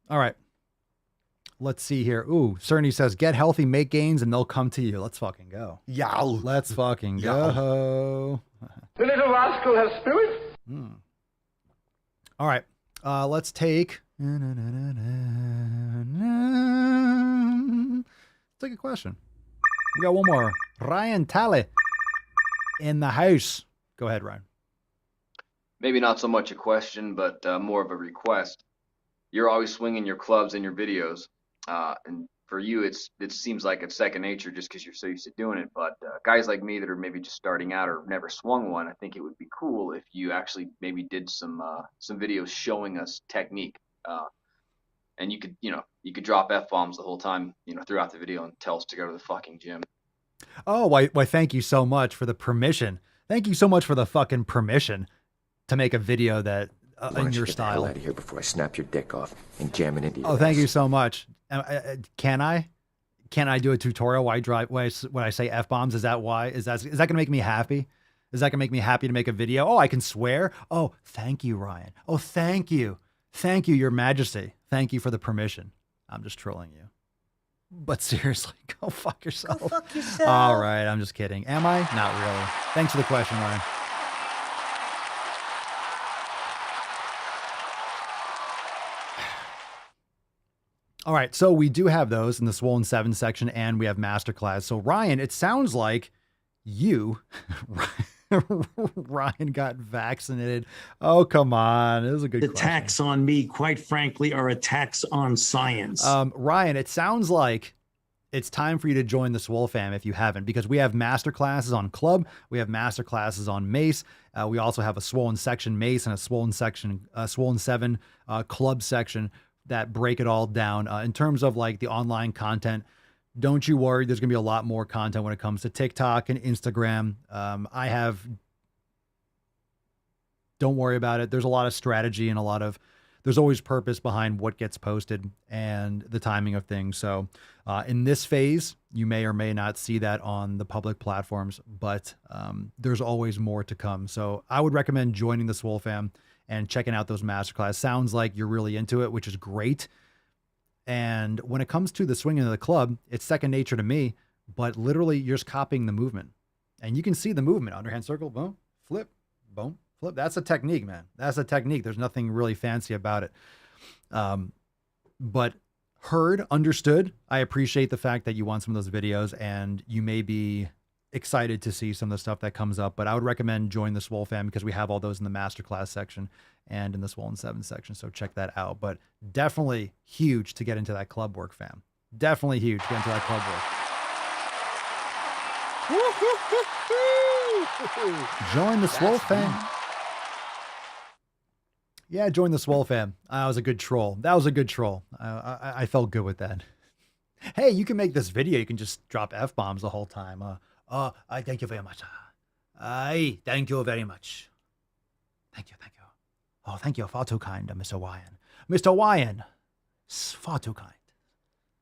Speaker 4: All right. Let's see here. Ooh, Cerny says, get healthy, make gains, and they'll come to you. Let's fucking go.
Speaker 16: Yow.
Speaker 4: Let's fucking go.
Speaker 12: The little rascal has spirit.
Speaker 4: All right. Let's take... Let's take a question. We got one more. Ryan Talley in the house. Go ahead, Ryan.
Speaker 18: Maybe not so much a question, but more of a request. You're always swinging your clubs in your videos. And for you, it seems like it's second nature just because you're so used to doing it. But guys like me that are maybe just starting out or never swung one, I think it would be cool if you actually maybe did some videos showing us technique. And you could drop F-bombs the whole time, throughout the video and tell us to go to the fucking gym.
Speaker 4: Oh, why, thank you so much for the permission. Thank you so much for the fucking permission to make a video that in your style.
Speaker 19: Get the hell out of here before I snap your dick off and jam it into your
Speaker 4: Oh, thank
Speaker 19: ass.
Speaker 4: you so much. Can I do a tutorial when I say F-bombs? Is that why? Is that going to make me happy? Is that going to make me happy to make a video? Oh, I can swear? Oh, thank you, Ryan. Oh, thank you. Thank you, Your Majesty. Thank you for the permission. I'm just trolling you. But seriously, go fuck yourself.
Speaker 20: Go fuck yourself.
Speaker 4: All right, I'm just kidding. Am I? Not really. Thanks for the question, Ryan. All right, so we do have those in the Swollen 7 section, and we have Masterclass. So Ryan, it sounds like you, Ryan, got vaccinated. Oh, come on. It was a good question.
Speaker 21: Attacks on me, quite frankly, are attacks on science.
Speaker 4: Ryan, it sounds like it's time for you to join the Swole fam if you haven't, because we have Masterclasses on Club. We have Masterclasses on Mace. We also have a Swollen section Mace and a Swollen 7 Club section that break it all down. In terms of like the online content, don't you worry. There's going to be a lot more content when it comes to TikTok and Instagram. Don't worry about it. There's a lot of strategy and a lot of there's always purpose behind what gets posted and the timing of things. So in this phase, you may or may not see that on the public platforms, but there's always more to come. So I would recommend joining the Swole fam and checking out those masterclass. Sounds like you're really into it, which is great. And when it comes to the swinging of the club, it's second nature to me, but literally you're just copying the movement. And you can see the movement. Underhand circle, boom, flip, boom, flip. That's a technique, man. That's a technique. There's nothing really fancy about it. But heard, understood. I appreciate the fact that you want some of those videos and you may be excited to see some of the stuff that comes up, but I would recommend join the Swole fam because we have all those in the masterclass section and in the Swollen 7 section. So check that out. But definitely huge to get into that club work, fam. Definitely huge to get into that club work. Join the Swole fam. Yeah, join the Swole fam. That was a good troll. That was a good troll. I felt good with that. Hey, you can make this video. You can just drop F-bombs the whole time. I thank you very much. I thank you very much. Thank you. Oh, thank you. Far too kind, Mr. Wyan. Mr. Wyan, far too kind.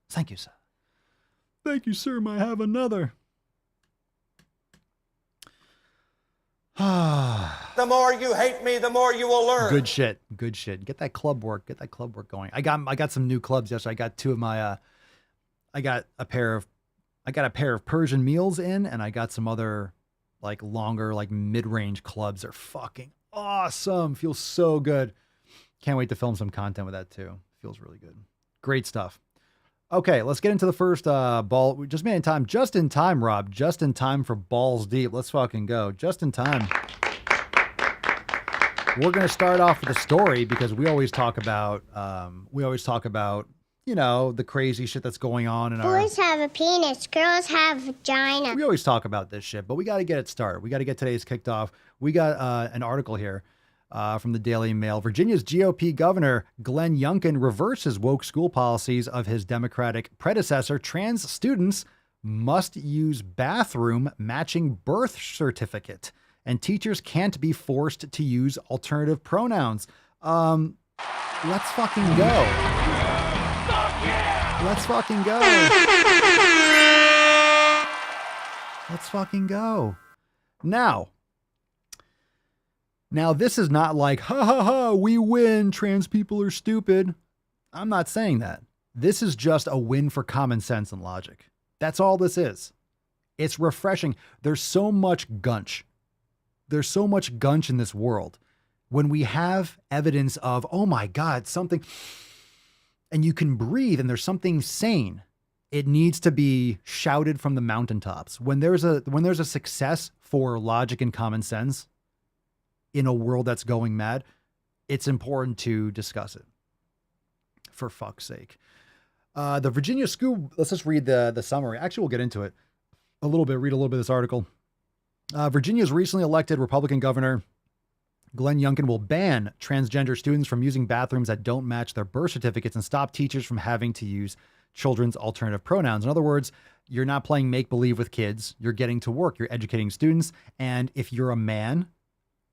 Speaker 4: Thank you, sir. Thank you, sir. May I have another?
Speaker 12: The more you hate me, the more you will learn.
Speaker 4: Good shit. Good shit. Get that club work. Get that club work going. I got some new clubs yesterday. I got two of my I got a pair of Persian meals in, and I got some other like longer, like mid-range clubs. They're fucking awesome. Feels so good. Can't wait to film some content with that too. Feels really good. Great stuff. Okay, let's get into the first ball. We just made in time. Just in time, Rob. Just in time for Balls Deep. Let's fucking go. Just in time. We're going to start off with a story because we always talk about, you know, the crazy shit that's going on in our...
Speaker 20: Boys have a penis, girls have a vagina.
Speaker 4: We always talk about this shit, but we got to get it started. We got to get today's kicked off. We got an article here from the Daily Mail. Virginia's GOP governor, Glenn Youngkin, reverses woke school policies of his Democratic predecessor. Trans students must use bathroom matching birth certificate, and teachers can't be forced to use alternative pronouns. Let's fucking go. Let's fucking go. Let's fucking go. Now, this is not like, ha ha ha, we win, trans people are stupid. I'm not saying that. This is just a win for common sense and logic. That's all this is. It's refreshing. There's so much gunch. There's so much gunch in this world. When we have evidence of, oh my God, something, and you can breathe and there's something sane, it needs to be shouted from the mountaintops. When there's a success for logic and common sense in a world that's going mad, it's important to discuss it. For fuck's sake. The Virginia school, let's just read the summary. Actually, we'll get into it a little bit, read a little bit of this article. Virginia's recently elected Republican governor, Glenn Youngkin, will ban transgender students from using bathrooms that don't match their birth certificates and stop teachers from having to use children's alternative pronouns. In other words, you're not playing make-believe with kids. You're getting to work. You're educating students. And if you're a man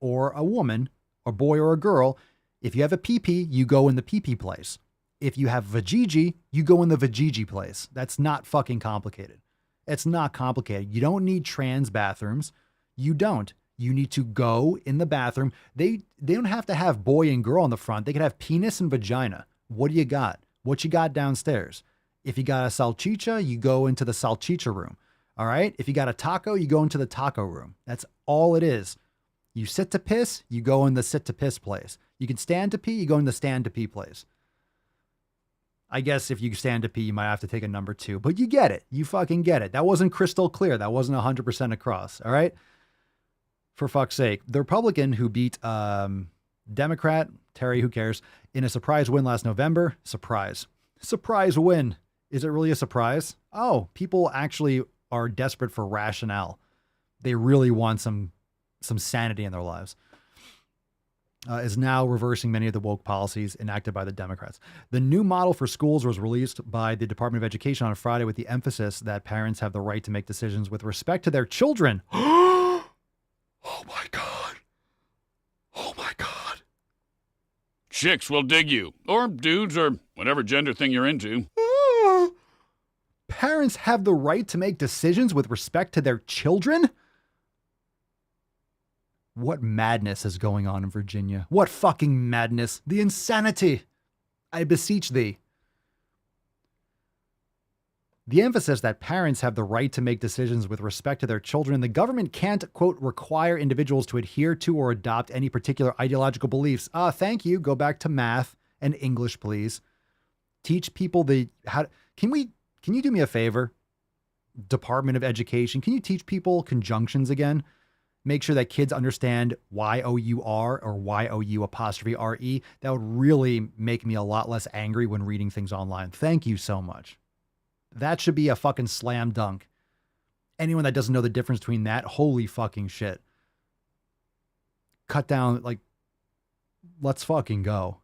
Speaker 4: or a woman, a boy or a girl, if you have a PP, you go in the PP place. If you have vajiji, you go in the vajiji place. That's not fucking complicated. It's not complicated. You don't need trans bathrooms. You don't. You need to go in the bathroom. They don't have to have boy and girl on the front. They can have penis and vagina. What do you got? What you got downstairs? If you got a salchicha, you go into the salchicha room. All right? If you got a taco, you go into the taco room. That's all it is. You sit to piss, you go in the sit to piss place. You can stand to pee, you go in the stand to pee place. I guess if you stand to pee, you might have to take a number 2, but you get it. You fucking get it. That wasn't crystal clear. That wasn't 100% across. All right. For fuck's sake. The Republican who beat Democrat, Terry, who cares, in a surprise win last November. Surprise win. Is it really a surprise? Oh, people actually are desperate for rationale. They really want some sanity in their lives. Is now reversing many of the woke policies enacted by the Democrats. The new model for schools was released by the Department of Education on Friday with the emphasis that parents have the right to make decisions with respect to their children. Oh my God. Oh my God.
Speaker 1: chicks will dig you. Or dudes, or whatever gender thing you're into.
Speaker 4: Parents have the right to make decisions with respect to their children? What madness is going on in Virginia? What fucking madness? The insanity! I beseech thee. The emphasis that parents have the right to make decisions with respect to their children, the government can't, quote, require individuals to adhere to or adopt any particular ideological beliefs. Thank you. Go back to math and English, please. Teach people can you do me a favor? Department of Education, can you teach people conjunctions again? Make sure that kids understand Y-O-U-R or Y-O-U''R-E. That would really make me a lot less angry when reading things online. Thank you so much. That should be a fucking slam dunk. Anyone that doesn't know the difference between that, holy fucking shit. Cut down, let's fucking go.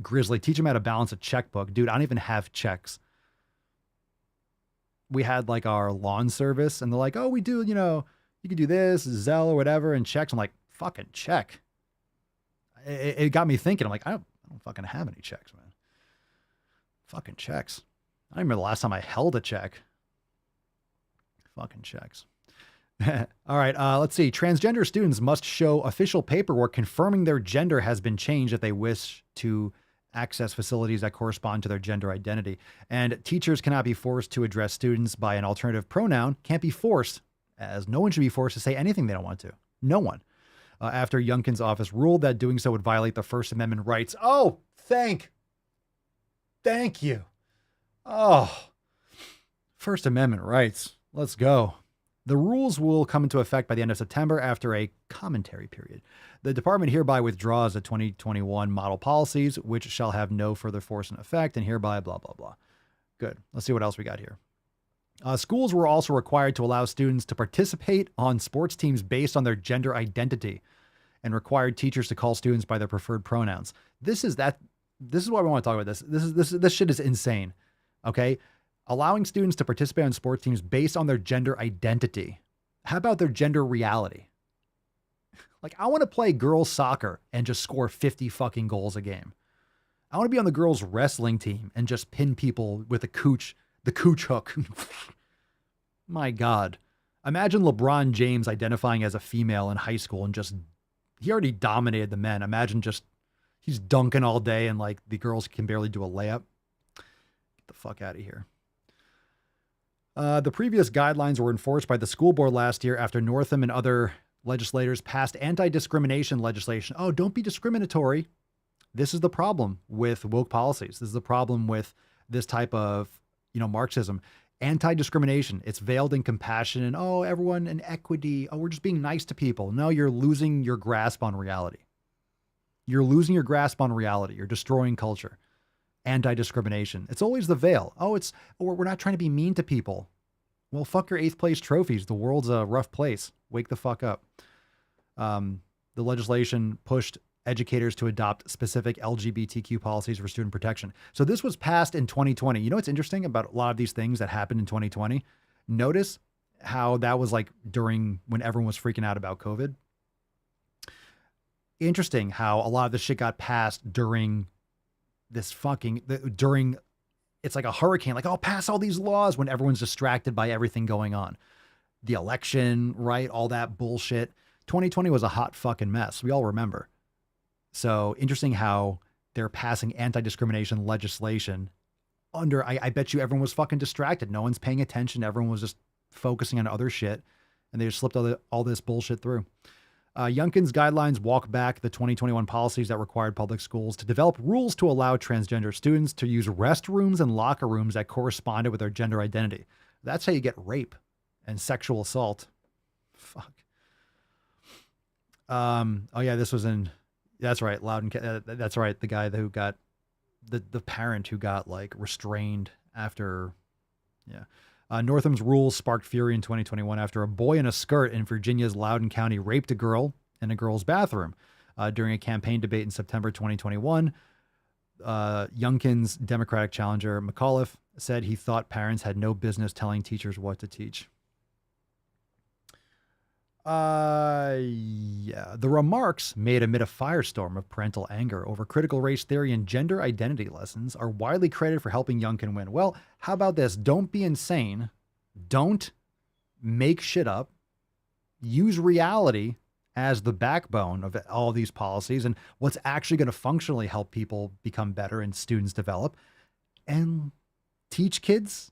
Speaker 4: Grizzly, teach him how to balance a checkbook. Dude, I don't even have checks. We had our lawn service and they're like, oh, we do, you could do this, Zelle or whatever, and checks. I'm like, fucking check. It got me thinking. I'm like, I don't fucking have any checks, man. Fucking checks. I don't remember the last time I held a check. Fucking checks. All right, let's see. Transgender students must show official paperwork confirming their gender has been changed if they wish to access facilities that correspond to their gender identity. And teachers cannot be forced to address students by an alternative pronoun. Can't be forced, as no one should be forced to say anything they don't want to. No one. After Youngkin's office ruled that doing so would violate the First Amendment rights. Oh, thank you. Oh, First Amendment rights. Let's go. The rules will come into effect by the end of September after a commentary period. The department hereby withdraws the 2021 model policies, which shall have no further force and effect, and hereby blah, blah, blah. Good. Let's see what else we got here. Schools were also required to allow students to participate on sports teams based on their gender identity and required teachers to call students by their preferred pronouns. This is why I want to talk about this. This shit is insane. Okay. Allowing students to participate on sports teams based on their gender identity. How about their gender reality? I want to play girls soccer and just score 50 fucking goals a game. I want to be on the girls wrestling team and just pin people with the cooch hook. My God. Imagine LeBron James identifying as a female in high school and he already dominated the men. Imagine he's dunking all day and the girls can barely do a layup. Get the fuck out of here. The previous guidelines were enforced by the school board last year after Northam and other legislators passed anti-discrimination legislation. Oh, don't be discriminatory. This is the problem with woke policies. This is the problem with this type of, Marxism. Anti-discrimination. It's veiled in compassion and, oh, everyone in equity. Oh, we're just being nice to people. No, you're losing your grasp on reality. You're losing your grasp on reality. You're destroying culture. Anti-discrimination. It's always the veil. Oh, we're not trying to be mean to people. Well, fuck your 8th place trophies. The world's a rough place. Wake the fuck up. The legislation pushed educators to adopt specific LGBTQ policies for student protection. So this was passed in 2020. You know what's interesting about a lot of these things that happened in 2020? Notice how that was during when everyone was freaking out about COVID. Interesting how a lot of this shit got passed during it's like a hurricane, oh, pass all these laws when everyone's distracted by everything going on. The election, right? All that bullshit. 2020 was a hot fucking mess. We all remember. So interesting how they're passing anti-discrimination legislation under, I bet you everyone was fucking distracted. No one's paying attention. Everyone was just focusing on other shit and they just slipped all this bullshit through. Youngkin's guidelines walk back the 2021 policies that required public schools to develop rules to allow transgender students to use restrooms and locker rooms that corresponded with their gender identity. That's how you get rape and sexual assault. Fuck. Oh yeah, this was that's right. That's right. The guy who got the parent who got restrained after, yeah. Northam's rules sparked fury in 2021 after a boy in a skirt in Virginia's Loudoun County raped a girl in a girl's bathroom. During a campaign debate in September 2021, Youngkin's Democratic challenger McAuliffe said he thought parents had no business telling teachers what to teach. Yeah. The remarks made amid a firestorm of parental anger over critical race theory and gender identity lessons are widely credited for helping young can win. Well, how about this? Don't be insane. Don't make shit up. Use reality as the backbone of all these policies and what's actually going to functionally help people become better and students develop, and teach kids,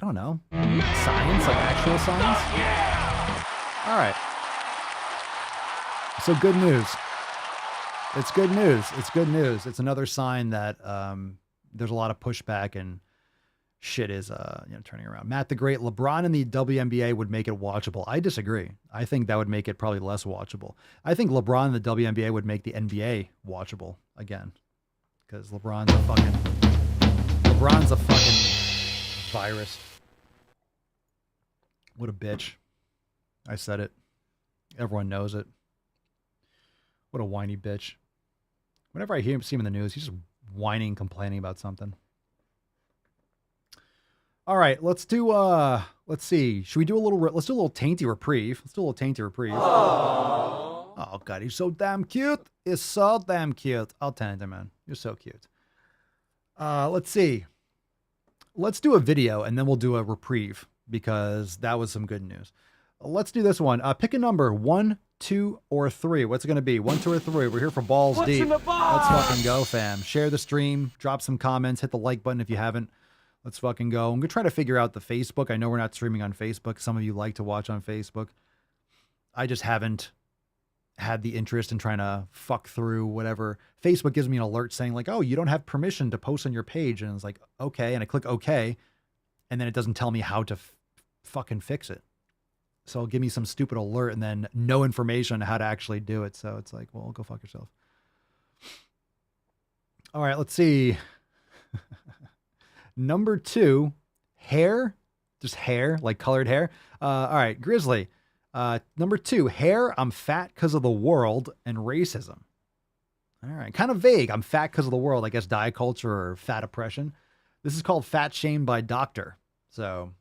Speaker 4: I don't know, science, like actual science. All right. So good news. It's good news. It's good news. It's another sign that there's a lot of pushback and shit is turning around. Matt the Great, LeBron in the WNBA would make it watchable. I disagree. I think that would make it probably less watchable. I think LeBron in the WNBA would make the NBA watchable again, because LeBron's a fucking virus. What a bitch. I said it. Everyone knows it. What a whiny bitch. Whenever I see him in the news, he's just whining, complaining about something. All right, let's see. Should we do let's do a little tainty reprieve. Let's do a little tainty reprieve. Aww. Oh, God, he's so damn cute. He's so damn cute. I'll taint him, man. You're so cute. Let's see. Let's do a video, and then we'll do a reprieve, because that was some good news. Let's do this one. Pick a number, 1, 2, or 3. What's it going to be? 1, 2, or 3. We're here for balls
Speaker 13: What's
Speaker 4: deep.
Speaker 13: in the box?
Speaker 4: Let's fucking go, fam. Share the stream. Drop some comments. Hit the like button if you haven't. Let's fucking go. I'm going to try to figure out the Facebook. I know we're not streaming on Facebook. Some of you like to watch on Facebook. I just haven't had the interest in trying to fuck through whatever. Facebook gives me an alert saying like, oh, you don't have permission to post on your page. And it's like, okay. And I click okay. And then it doesn't tell me how to fucking fix it. So it'll give me some stupid alert and then no information on how to actually do it. So it's like, well, go fuck yourself. All right, let's see. Number 2, hair, just hair, like colored hair. All right, Grizzly. Number 2, hair, I'm fat because of the world and racism. All right, kind of vague. I'm fat because of the world, I guess diet culture or fat oppression. This is called Fat Shamed by Doctor. So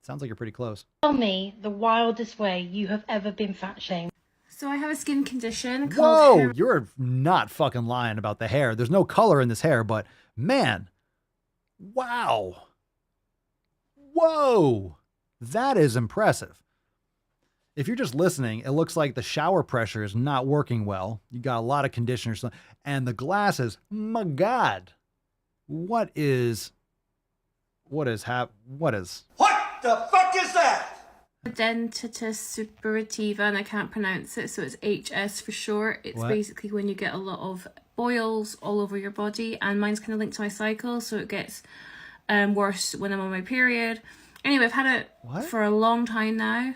Speaker 4: sounds like you're pretty close.
Speaker 2: Tell me the wildest way you have ever been fat shamed.
Speaker 22: So I have a skin condition called
Speaker 4: Whoa,
Speaker 22: hair.
Speaker 4: you're not fucking lying about the hair. There's no color in this hair, but man, wow. Whoa, that is impressive. If you're just listening, it looks like the shower pressure is not working well. You got a lot of conditioners and the glasses. My God, what is? What the fuck is that?
Speaker 22: Dentitis suppurativa, and I can't pronounce it, so it's HS for short. It's basically when you get a lot of boils all over your body, and mine's kind of linked to my cycle, so it gets worse when I'm on my period. Anyway, I've had it for a long time now,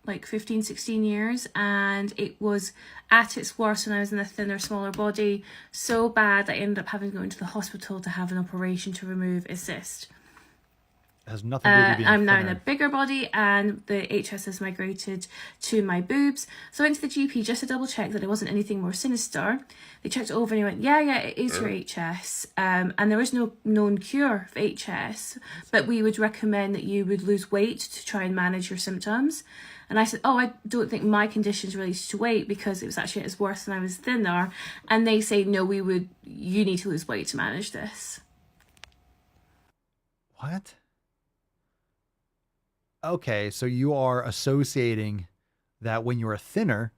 Speaker 22: like 15, 16 years, and it was at its worst when I was in a thinner, smaller body, so bad I ended up having to go into the hospital to have an operation to remove a cyst.
Speaker 4: It has nothing to do with being
Speaker 22: I'm now
Speaker 4: thinner.
Speaker 22: in a bigger body, and the HS has migrated to my boobs. So I went to the GP just to double check that it wasn't anything more sinister. They checked it over and he went, yeah, it is your HS. And there is no known cure for HS, but we would recommend that you would lose weight to try and manage your symptoms. And I said, oh, I don't think my condition's related to weight because it was actually at its worst when I was thinner. And they say, no, you need to lose weight to manage this.
Speaker 4: What? Okay, so you are associating that when you're thinner,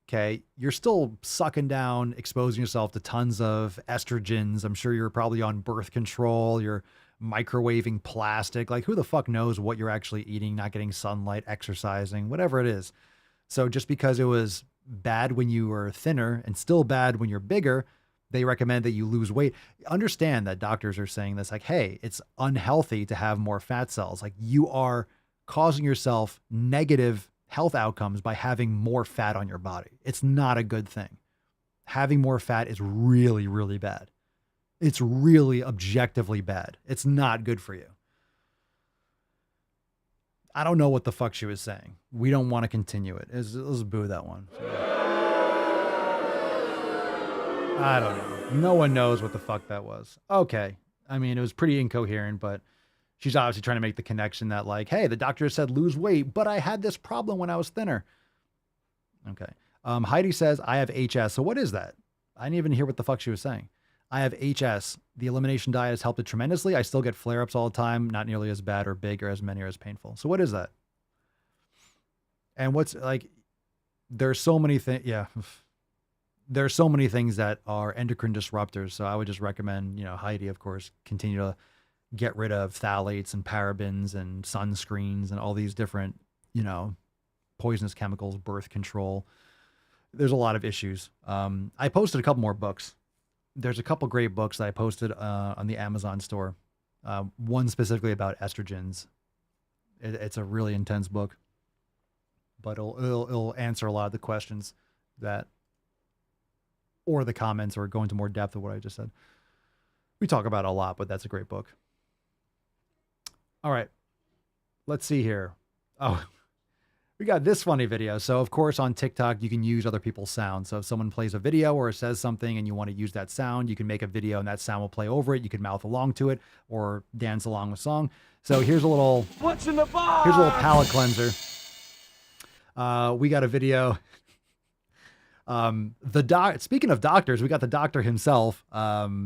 Speaker 4: okay, you're still sucking down, exposing yourself to tons of estrogens. I'm sure you're probably on birth control. You're microwaving plastic. Like, who the fuck knows what you're actually eating, not getting sunlight, exercising, whatever it is. So just because it was bad when you were thinner and still bad when you're bigger, they recommend that you lose weight. Understand that doctors are saying this, like, hey, it's unhealthy to have more fat cells. Like, you are causing yourself negative health outcomes by having more fat on your body. It's not a good thing. Having more fat is really, really bad. It's really objectively bad. It's not good for you. I don't know what the fuck she was saying. We don't want to continue it. Let's boo that one. I don't know. No one knows what the fuck that was. Okay. I mean, it was pretty incoherent, but she's obviously trying to make the connection that like, hey, the doctor said lose weight, but I had this problem when I was thinner. Okay. Heidi says, I have HS. So what is that? I didn't even hear what the fuck she was saying. I have HS. The elimination diet has helped it tremendously. I still get flare-ups all the time. Not nearly as bad or big or as many or as painful. So what is that? And what's like, there's so many things. Yeah. There's so many things that are endocrine disruptors. So I would just recommend, Heidi, of course, continue to get rid of phthalates and parabens and sunscreens and all these different, poisonous chemicals, birth control. There's a lot of issues. I posted a couple more books. There's a couple great books that I posted on the Amazon store. One specifically about estrogens. It's a really intense book, but it'll answer a lot of the questions or the comments, or go into more depth of what I just said. We talk about it a lot, but that's a great book. All right, let's see here. Oh, we got this funny video. So of course on TikTok, you can use other people's sounds. So if someone plays a video or says something and you want to use that sound, you can make a video and that sound will play over it. You can mouth along to it or dance along with song. So here's a little,
Speaker 13: what's in the box?
Speaker 4: Here's a little palate cleanser. We got a video. Speaking of doctors, we got the doctor himself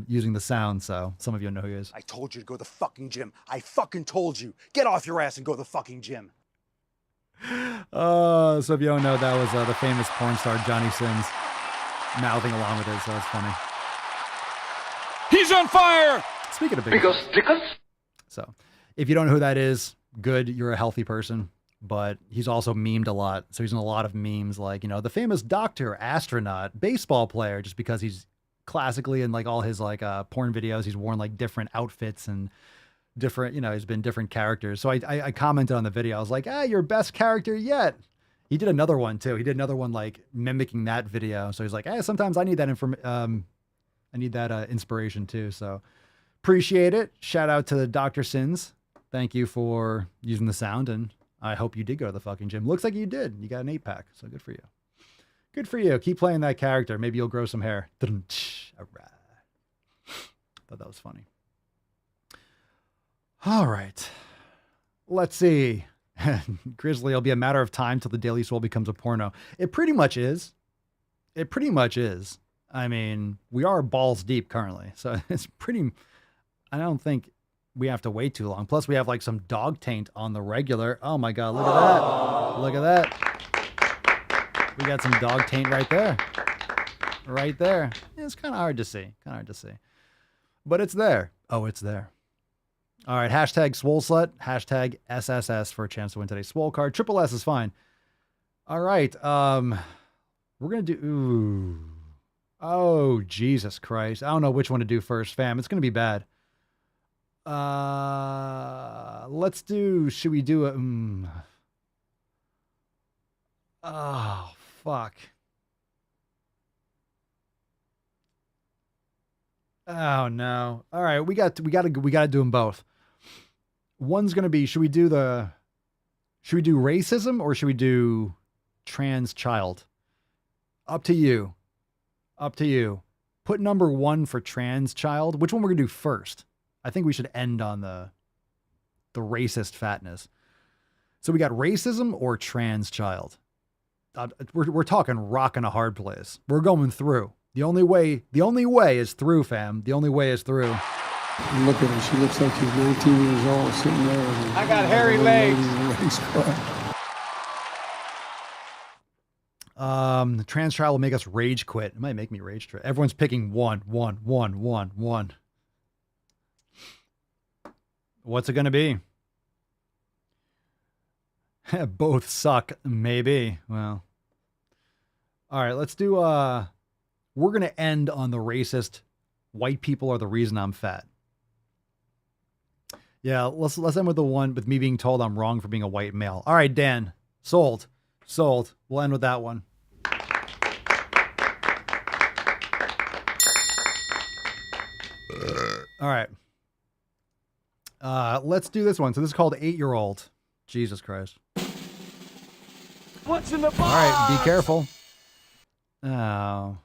Speaker 4: using the sound. So some of you know who he is.
Speaker 3: I told you to go to the fucking gym. I fucking told you. Get off your ass and go to the fucking gym.
Speaker 4: So if you don't know, that was the famous porn star Johnny Sins mouthing along with it. So it's funny.
Speaker 1: He's on fire.
Speaker 4: Speaking of because so if you don't know who that is, good, you're a healthy person. But he's also memed a lot. So he's in a lot of memes like, the famous doctor, astronaut, baseball player, just because he's classically in like all his like porn videos, he's worn like different outfits and different, he's been different characters. So I commented on the video. I was like, your best character yet. He did another one too. He did another one like mimicking that video. So he's like, sometimes I need that inspiration too. So appreciate it. Shout out to Dr. Sins. Thank you for using the sound, and I hope you did go to the fucking gym. Looks like you did. You got an 8-pack, so good for you. Good for you. Keep playing that character. Maybe you'll grow some hair. All right. Thought that was funny. All right. Let's see. Grizzly, it'll be a matter of time till the Daily Swole becomes a porno. It pretty much is. It pretty much is. I mean, we are balls deep currently, so it's pretty... I don't think we have to wait too long. Plus, we have like some dog taint on the regular. Oh my God, look at that. Look at that. We got some dog taint right there. Right there. It's kind of hard to see. But it's there. Oh, it's there. All right, hashtag Swole Slut, hashtag SSS for a chance to win today's Swole card. Triple S is fine. All right, we're going to do... Ooh. Oh, Jesus Christ. I don't know which one to do first, fam. It's going to be bad. Let's do, should we do a, oh, fuck. Oh no. All right. We got to do them both. One's going to be, should we do racism or should we do trans child? Up to you. Put number 1 for trans child. Which one we're going to do first? I think we should end on the racist fatness. So we got racism or trans child. We're talking rock in a hard place. We're going through. The only way is through, fam. The only way is through.
Speaker 16: Look at her. She looks like she's 19 years old, sitting there.
Speaker 13: I got hairy legs.
Speaker 4: The trans child will make us rage quit. It might make me rage quit. Everyone's picking one. What's it going to be? Both suck, maybe. Well, all right, let's do, we're going to end on the racist white people are the reason I'm fat. Yeah, let's end with the one with me being told I'm wrong for being a white male. All right, Dan, sold. We'll end with that one. All right. Let's do this one. So this is called 8-Year-Old. Jesus Christ.
Speaker 13: What's in the box?
Speaker 4: All right, be careful. Oh.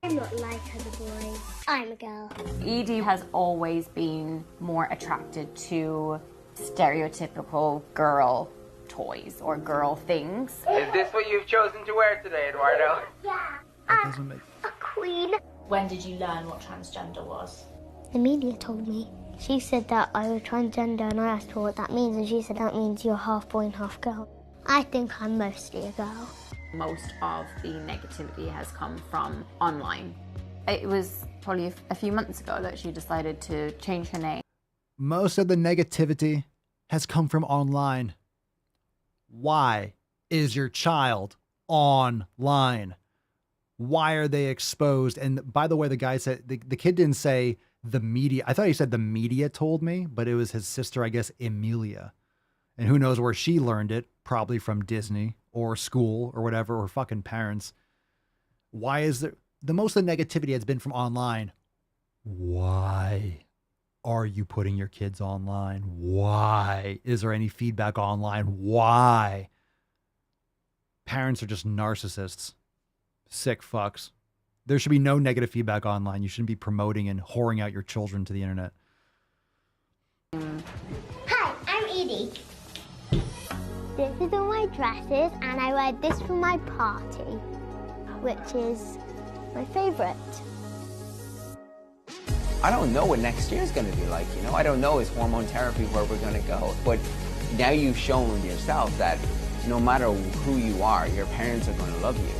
Speaker 20: I'm not like other boys. I'm a girl.
Speaker 11: Edie has always been more attracted to stereotypical girl toys or girl things.
Speaker 13: Is this what you've chosen to wear today, Eduardo?
Speaker 20: Yeah,
Speaker 4: doesn't make...
Speaker 20: a queen.
Speaker 11: When did you learn what transgender was?
Speaker 20: The media told me. She said that I was transgender and I asked her what that means and she said that means you're half boy and half girl. I think I'm mostly a girl.
Speaker 11: Most of the negativity has come from online. It was probably a few months ago that she decided to change her name.
Speaker 4: Most of the negativity has come from online. Why is your child online? Why are they exposed? And by the way, the guy said, the kid didn't say the media. I thought he said the media told me, but it was his sister, I guess, Emilia. And who knows where she learned it, probably from Disney or school or whatever, or fucking parents. Why is there, the most of the negativity has been from online. Why are you putting your kids online? Why is there any feedback online? Why? Parents are just narcissists. Sick fucks. There should be no negative feedback online. You shouldn't be promoting and whoring out your children to the internet.
Speaker 20: Hi, I'm Edie. This is all my dresses and I wear this for my party, which is my favorite.
Speaker 5: I don't know what next year is going to be like, you know? I don't know, is hormone therapy where we're going to go? But now you've shown yourself that no matter who you are, your parents are going to love you.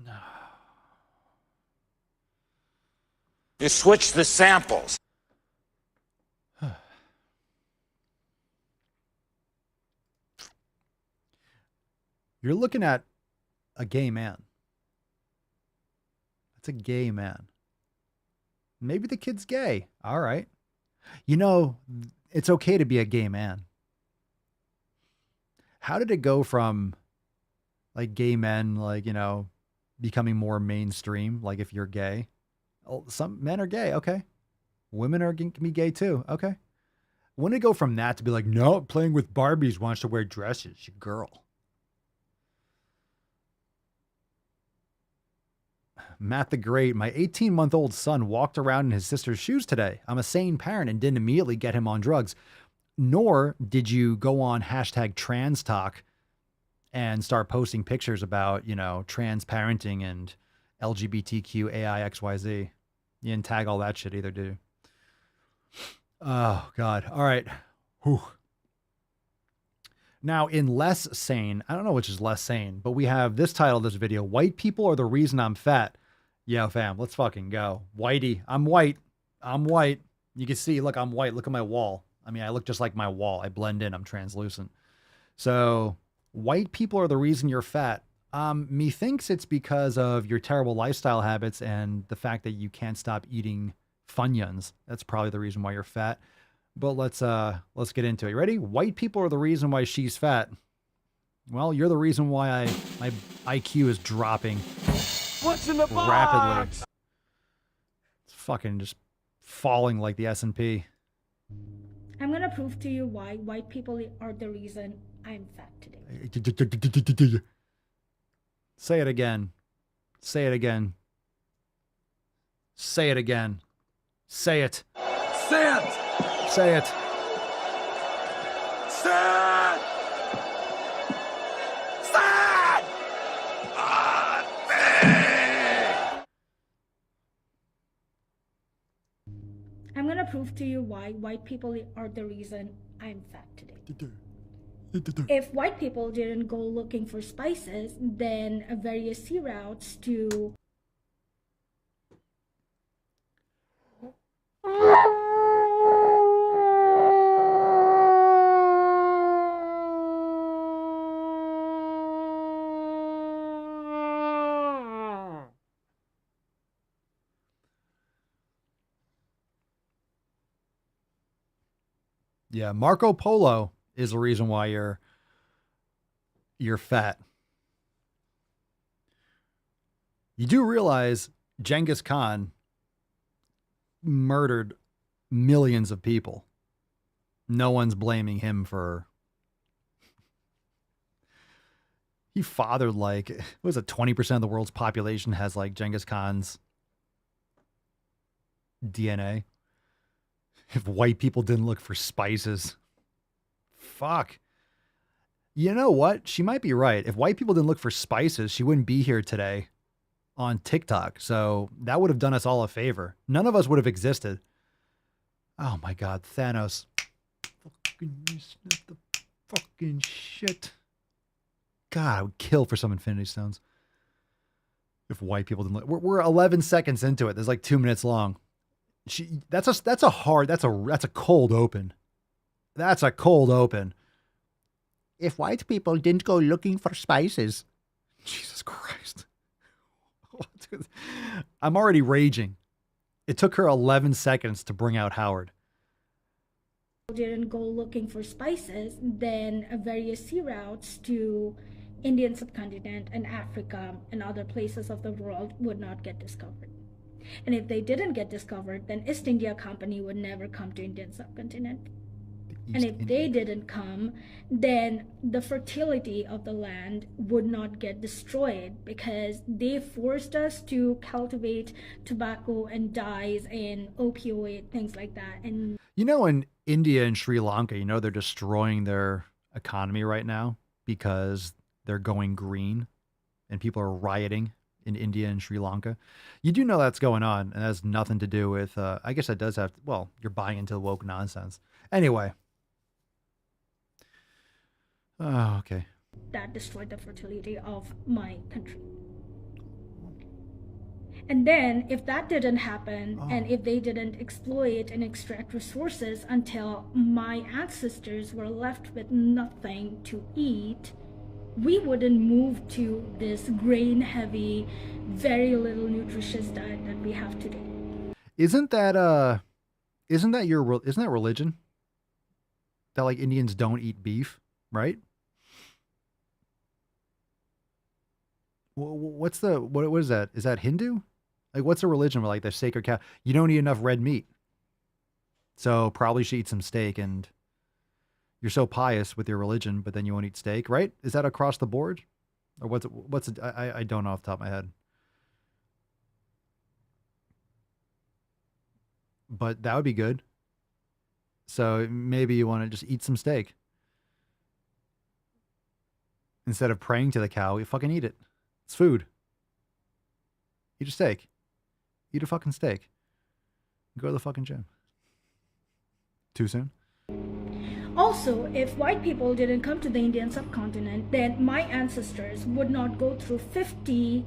Speaker 4: No.
Speaker 12: You switch the samples.
Speaker 4: You're looking at a gay man. That's a gay man. Maybe the kid's gay. All right. You know, it's okay to be a gay man. How did it go from like gay men, like, you know, becoming more mainstream? Like if you're gay, oh, some men are gay. Okay. Women can be gay too. Okay. When did it go from that to be like, no, playing with Barbies wants to wear dresses, you girl. Matt the Great, my 18-month-old son walked around in his sister's shoes today. I'm a sane parent and didn't immediately get him on drugs. Nor did you go on hashtag trans talk and start posting pictures about, you know, trans parenting and LGBTQ AI XYZ. You didn't tag all that shit either, did you? Oh, God. All right. Whew. Now, in less sane, I don't know which is less sane, but we have this title of this video, White People Are the Reason I'm Fat. Yeah, fam, let's fucking go. Whitey, I'm white. I'm white. You can see, look, I'm white. Look at my wall. I mean, I look just like my wall. I blend in. I'm translucent. So white people are the reason you're fat. Methinks it's because of your terrible lifestyle habits and the fact that you can't stop eating Funyuns. That's probably the reason why you're fat. But let's get into it. You ready? White people are the reason why she's fat. Well, you're the reason why my IQ is dropping.
Speaker 13: What's in the
Speaker 4: rapidly.
Speaker 13: box?
Speaker 4: It's fucking just falling like the S&P.
Speaker 6: I'm gonna prove to you why white people are the reason I'm fat today.
Speaker 4: Say it again. Say it again. Say it again. Say it.
Speaker 12: Say it!
Speaker 4: Say it.
Speaker 12: Sad! Sad!
Speaker 6: I'm gonna prove to you why white people are the reason I'm fat today. If white people didn't go looking for spices, then various sea routes to
Speaker 4: Yeah, Marco Polo is the reason why you're fat. You do realize Genghis Khan murdered millions of people. No one's blaming him for... He fathered like, what was it, 20% of the world's population has like Genghis Khan's DNA. If white people didn't look for spices. Fuck. You know what? She might be right. If white people didn't look for spices, she wouldn't be here today on TikTok. So that would have done us all a favor. None of us would have existed. Oh my God, Thanos. Fucking snap the fucking shit. God, I would kill for some Infinity Stones. If white people didn't look. We're 11 seconds into it. There's like 2 minutes long. That's a cold open. That's a cold open. If white people didn't go looking for spices. Jesus Christ. I'm already raging. It took her 11 seconds to bring out Howard.
Speaker 6: Didn't go looking for spices, then various sea routes to Indian subcontinent and Africa and other places of the world would not get discovered. And if they didn't get discovered, then East India Company would never come to Indian subcontinent. And if they didn't come, then the fertility of the land would not get destroyed because they forced us to cultivate tobacco and dyes and opioid, things like that. And
Speaker 4: you know, in India and Sri Lanka, you know, they're destroying their economy right now because they're going green and people are rioting in India and Sri Lanka. You do know that's going on, and that has nothing to do with, I guess it does have, well, you're buying into woke nonsense. Anyway. Oh, okay.
Speaker 6: that destroyed the fertility of my country. And then if that didn't happen, and if they didn't exploit and extract resources until my ancestors were left with nothing to eat, we wouldn't move to this grain heavy, very little nutritious diet that we have today. Isn't that
Speaker 4: religion? That like Indians don't eat beef, right? What is that? Is that Hindu? Like, what's a religion where like the sacred cow? You don't eat enough red meat, so probably should eat some steak. And you're so pious with your religion, but then you won't eat steak, right? Is that across the board, or I don't know off the top of my head. But that would be good. So maybe you want to just eat some steak instead of praying to the cow. You fucking eat it. It's food. Eat a steak. Eat a fucking steak. Go to the fucking gym. Too soon?
Speaker 6: Also, if white people didn't come to the Indian subcontinent, then my ancestors would not go through 50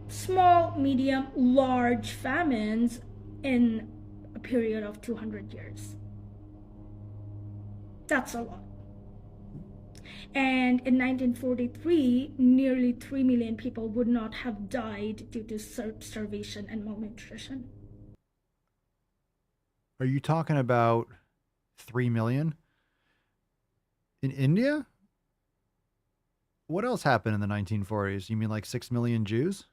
Speaker 6: small, medium, large famines in a period of 200 years. That's a lot. And in 1943, nearly 3 million people would not have died due to starvation and malnutrition.
Speaker 4: Are you talking about 3 million? In India? What else happened in the 1940s? You mean like 6 million Jews?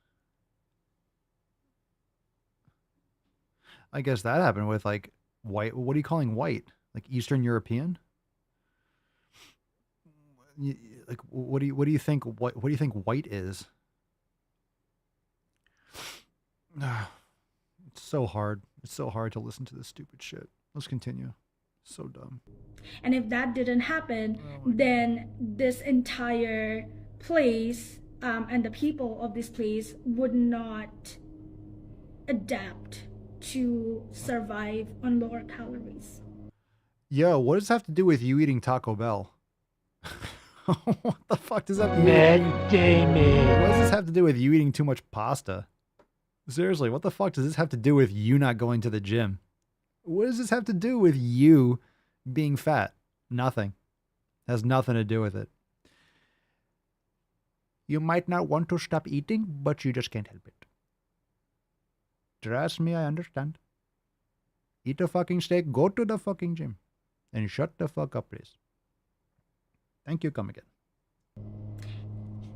Speaker 4: I guess that happened with like white. What are you calling white? Like Eastern European? Like what do you think what do you think white is? It's so hard. It's so hard to listen to this stupid shit. Let's continue. So dumb.
Speaker 6: And if that didn't happen, then this entire place and the people of this place would not adapt to survive on lower calories.
Speaker 4: Yo, what does this have to do with you eating Taco Bell? What the fuck does that mean?
Speaker 7: Matt Damon.
Speaker 4: What does this have to do with you eating too much pasta? Seriously, what the fuck does this have to do with you not going to the gym? What does this have to do with you being fat? Nothing. It has nothing to do with it. You might not want to stop eating, but you just can't help it. Trust me, I understand. Eat a fucking steak, go to the fucking gym, and shut the fuck up, please. Thank you, come again.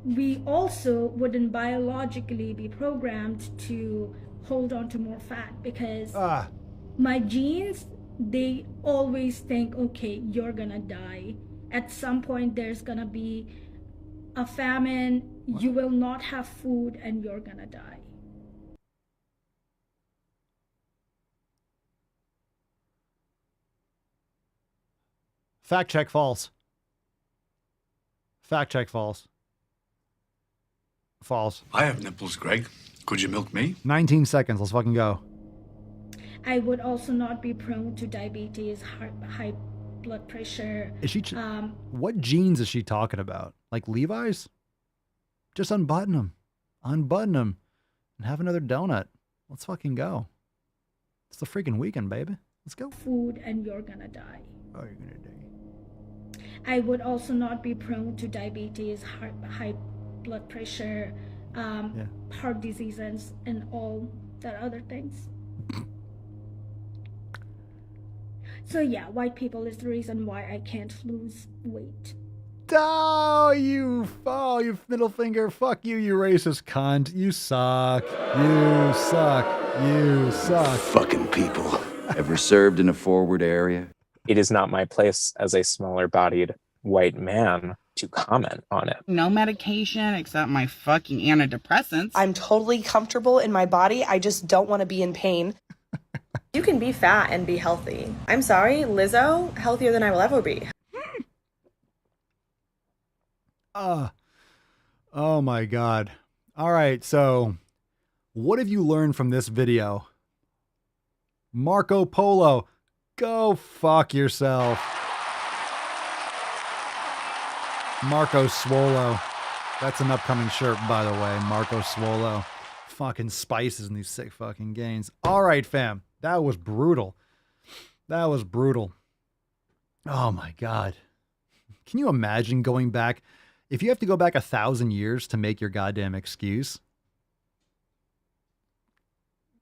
Speaker 6: We also wouldn't biologically be programmed to hold on to more fat because my genes, they always think, okay, you're gonna die. At some point, there's gonna be a famine, you will not have food and you're gonna die.
Speaker 4: Fact check false. Fact check false. False.
Speaker 9: I have nipples, Greg. Could you milk me?
Speaker 4: 19 seconds. Let's fucking go.
Speaker 6: I would also not be prone to diabetes, high blood pressure.
Speaker 4: Is she? What jeans is she talking about? Like Levi's? Just unbutton them. Unbutton them. And have another donut. Let's fucking go. It's the freaking weekend, baby. Let's go.
Speaker 6: Food and you're gonna die.
Speaker 4: Oh, you're gonna die.
Speaker 6: I would also not be prone to diabetes, high blood pressure, heart diseases, and all that other things. So yeah, white people is the reason why I can't lose weight.
Speaker 4: Oh, you middle finger. Fuck you, you racist cunt. You suck. You suck. You suck.
Speaker 10: Fucking people. Ever served in a forward area?
Speaker 23: It is not my place as a smaller-bodied white man to comment on it.
Speaker 24: No medication except my fucking antidepressants.
Speaker 25: I'm totally comfortable in my body. I just don't want to be in pain. You can be fat and be healthy. I'm sorry, Lizzo, healthier than I will ever be.
Speaker 4: Oh my God. All right, so what have you learned from this video? Marco Polo, go fuck yourself. Marco Swole. That's an upcoming shirt, by the way. Marco Swole. Fucking spices in these sick fucking gains. All right, fam. That was brutal. That was brutal. Oh my God. Can you imagine going back? If you have to go back 1,000 years to make your goddamn excuse.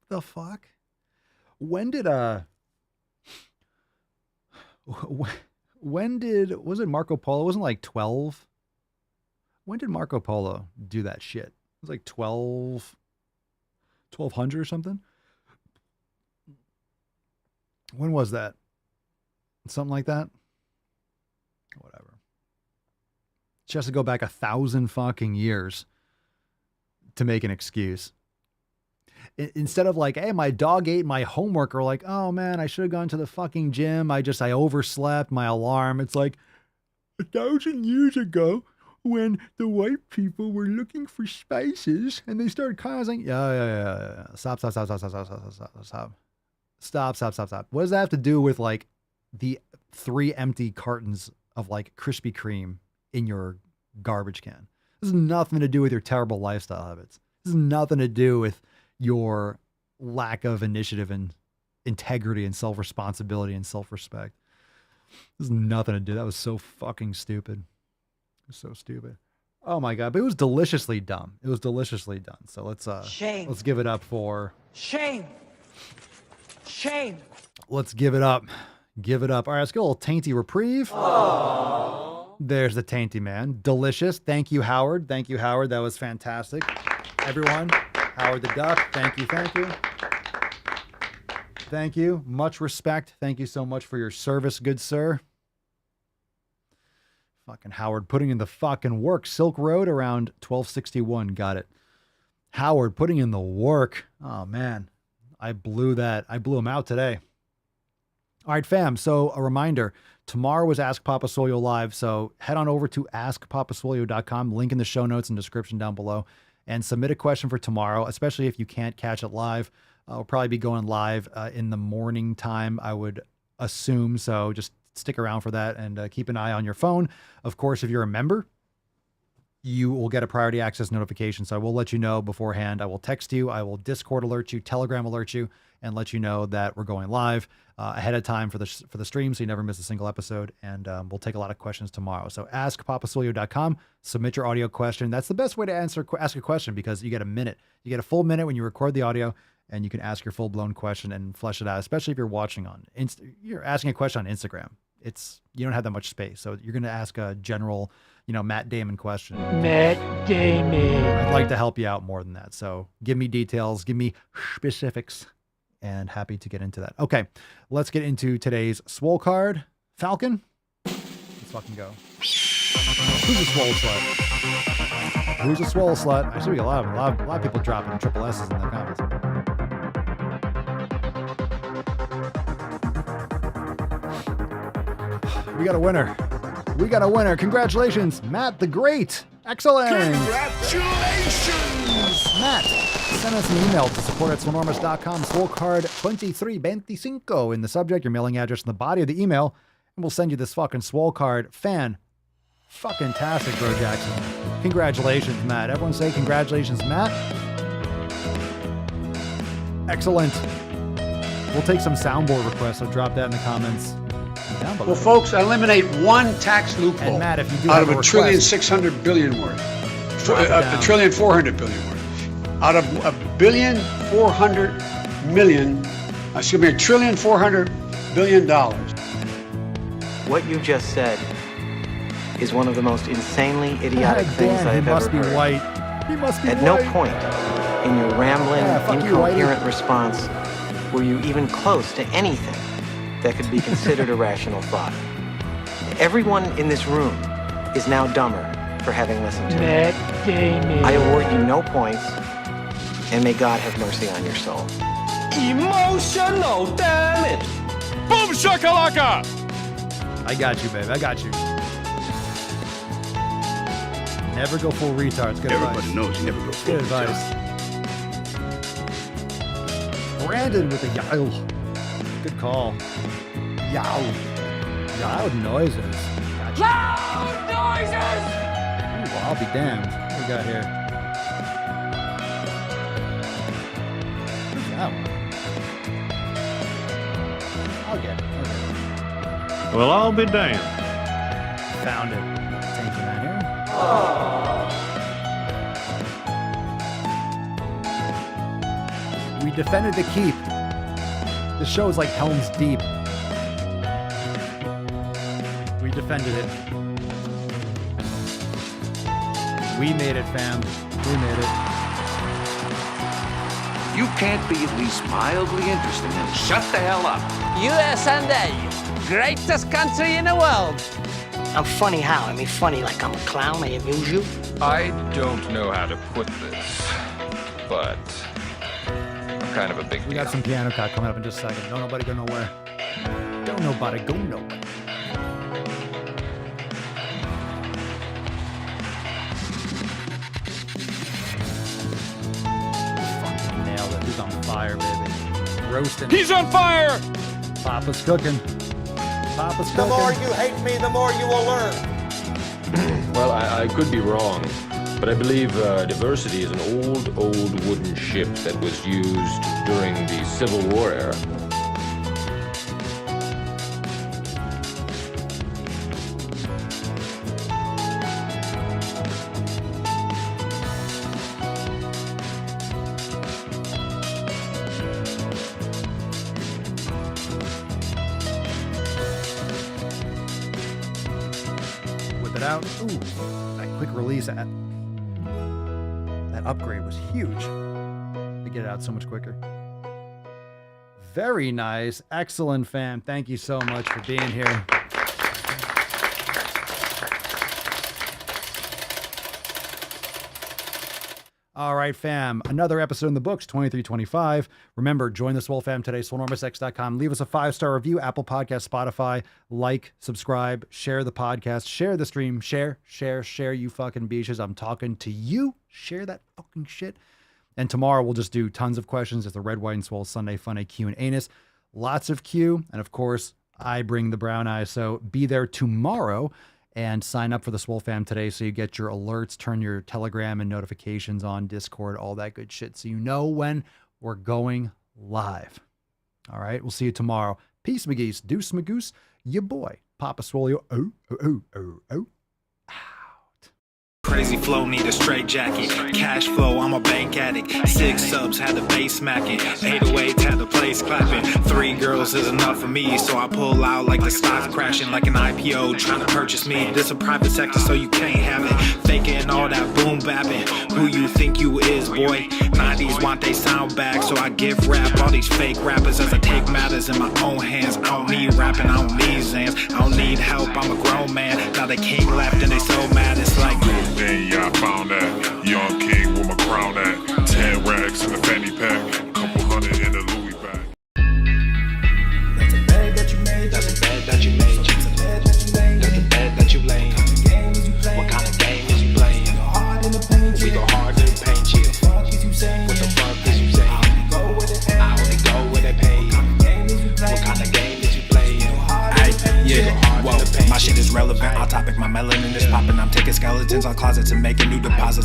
Speaker 4: The fuck? Was it Marco Polo? It wasn't like 12. When did Marco Polo do that shit? It was like 1200 or something. When was that? Something like that? Whatever. She has to go back 1,000 fucking years to make an excuse. Instead of like, hey, my dog ate my homework, or like, oh man, I should have gone to the fucking gym. I overslept my alarm. It's like 1,000 years ago when the white people were looking for spices and they started causing. Yeah. Stop. What does that have to do with like the 3 empty cartons of like Krispy Kreme in your garbage can? This has nothing to do with your terrible lifestyle habits. This has nothing to do with your lack of initiative and integrity and self-responsibility and self-respect. This has nothing to do. That was so fucking stupid. It was so stupid. Oh my God. But it was deliciously dumb. It was deliciously done. So let's give it up for
Speaker 25: Shame.
Speaker 4: Let's give it up. Give it up. All right, let's get a little tainty reprieve. Aww. There's the tainty man. Delicious. Thank you, Howard. Thank you, Howard. That was fantastic. Everyone, Howard the Duck. Thank you. Thank you. Much respect. Thank you so much for your service, good sir. Fucking Howard putting in the fucking work. Silk Road around 1261. Got it. Howard putting in the work. Oh, man. I blew him out today. All right, fam. So a reminder, tomorrow is Ask Papa Swole Live. So head on over to askpapaswolio.com, link in the show notes and description down below, and submit a question for tomorrow, especially if you can't catch it live. We'll probably be going live in the morning time, I would assume. So just stick around for that and keep an eye on your phone. Of course, if you're a member, you will get a priority access notification. So I will let you know beforehand. I will text you. I will Discord alert you, Telegram alert you, and let you know that we're going live ahead of time for the stream, so you never miss a single episode. And we'll take a lot of questions tomorrow. So askpapaswolio.com, submit your audio question. That's the best way to ask a question, because you get a minute. You get a full minute when you record the audio, and you can ask your full-blown question and flesh it out, especially if you're watching on you're asking a question on Instagram. You don't have that much space. So you're going to ask a general, Matt Damon question.
Speaker 7: Matt Damon.
Speaker 4: I'd like to help you out more than that. So give me details, give me specifics, and happy to get into that. Okay, let's get into today's Swole card. Falcon, let's fucking go. Who's the Swole slut? Who's a swole slut? I see we got a lot of people dropping triple S's in the comments. We got a winner. We got a winner. Congratulations, Matt the Great. Excellent.
Speaker 12: Congratulations!
Speaker 4: Matt, send us an email to support@swolenormous.com, swolecard2025 in the subject, your mailing address in the body of the email, and we'll send you this fucking swole card. Fucking tastic, Bro Jackson. Congratulations, Matt. Everyone say congratulations, Matt. Excellent. We'll take some soundboard requests, so drop that in the comments down below.
Speaker 8: Well, folks, eliminate one tax loophole
Speaker 4: And Matt, if you do
Speaker 8: out
Speaker 4: have
Speaker 8: of
Speaker 4: a
Speaker 8: $1 trillion
Speaker 4: request,
Speaker 8: 600 billion worth.
Speaker 4: $1
Speaker 8: trillion 400 billion worth. Out of $1 trillion 400 billion dollars.
Speaker 14: What you just said is one of the most insanely idiotic things
Speaker 4: Dan,
Speaker 14: I've
Speaker 4: he must
Speaker 14: ever
Speaker 4: be
Speaker 14: heard.
Speaker 4: white. He must be
Speaker 14: At
Speaker 4: white.
Speaker 14: no point in your rambling,
Speaker 4: fuck you,
Speaker 14: incoherent
Speaker 4: Whitey.
Speaker 14: response were you even close to anything that could be considered a rational thought. Everyone in this room is now dumber for having listened to
Speaker 7: Matt
Speaker 14: me.
Speaker 7: Damon.
Speaker 14: I award you no points, and may God have mercy on your soul.
Speaker 12: Emotional damage!
Speaker 1: Boom shakalaka!
Speaker 4: I got you, babe. I got you. Never go full retards. Good
Speaker 9: Everybody
Speaker 4: advice.
Speaker 9: knows you never go full
Speaker 4: Good advice. Brandon with a yowl. Good call. Yowl. Loud noises. Gotcha.
Speaker 12: Loud noises!
Speaker 4: Ooh, well, I'll be damned. What we got here? Who's that one? I'll get it.
Speaker 15: Well, I'll be damned.
Speaker 4: Found it. Thank you, man. Here. We defended the keep. This show is like Helm's Deep. We defended it. We made it, fam. We made it.
Speaker 12: You can't be at least mildly interesting and shut the hell up.
Speaker 13: USA, greatest country in the world.
Speaker 17: I'm funny how? I mean, funny like I'm a clown, I amuse you?
Speaker 18: I don't know how to put this, but I'm kind of a big
Speaker 4: We got some piano cut coming up in just a second. Don't nobody go nowhere. Don't nobody go nowhere. Fucking nailed it. He's on fire, baby. Roasting.
Speaker 1: He's on fire!
Speaker 4: Papa's cooking. Papa's
Speaker 26: The
Speaker 4: cooking.
Speaker 26: more you hate me, the more you will learn.
Speaker 19: Well, I could be wrong, but I believe diversity is an old wooden ship that was used during the Civil War era.
Speaker 4: Whip it out. Ooh, that quick release. That upgrade was huge. To get it out so much quicker. Very nice. Excellent, fam. Thank you so much for being here. All right, fam. Another episode in the books, 2325. Remember, join the Swole fam today, swolenormousx.com. Leave us a 5-star review, Apple Podcast, Spotify. Like, subscribe, share the podcast, share the stream, share, you fucking beaches. I'm talking to you. Share that fucking shit. And tomorrow we'll just do tons of questions. It's the Red, White, and Swole Sunday Funny Q and Anus. Lots of Q. And of course, I bring the brown eyes. So be there tomorrow. And sign up for the Swole fam today so you get your alerts, turn your Telegram and notifications on, Discord, all that good shit. So you know when we're going live. All right, we'll see you tomorrow. Peace, McGeese. Deuce, Magoose. Your boy, Papa Swole. Oh.
Speaker 27: Crazy flow, need a straight jacket. Cash flow, I'm a bank addict. 6 subs, had the bass smacking. 808, had the place clapping. 3 girls is enough for me, so I pull out like the stock crashing. Like an IPO, trying to purchase me. This a private sector, so you can't have it. Faking all that boom bapping. Who you think you is, boy? 90s want they sound back, so I give rap all these fake rappers as I take matters in my own hands. I don't need rapping, I don't need Zans. I don't need help, I'm a grown man. Now they can't laugh and they so mad, it's like
Speaker 2: then yeah, I found that. Young king with my crown at. 10 racks in the fanny pack. Couple hundred in the Louis bag.
Speaker 27: That's a bed that you made. That's a bed that you made. That's a bed that you made. That's a bed that you laid. What kind of game is you playing? We go hard in the paint you. What the fuck is you saying? I only go where they pay. What kind of game is you playing? Yeah, whoa, my shit is relevant. Our topic, my melanin is popping. I'm taking skeletons on closets and making new deposits.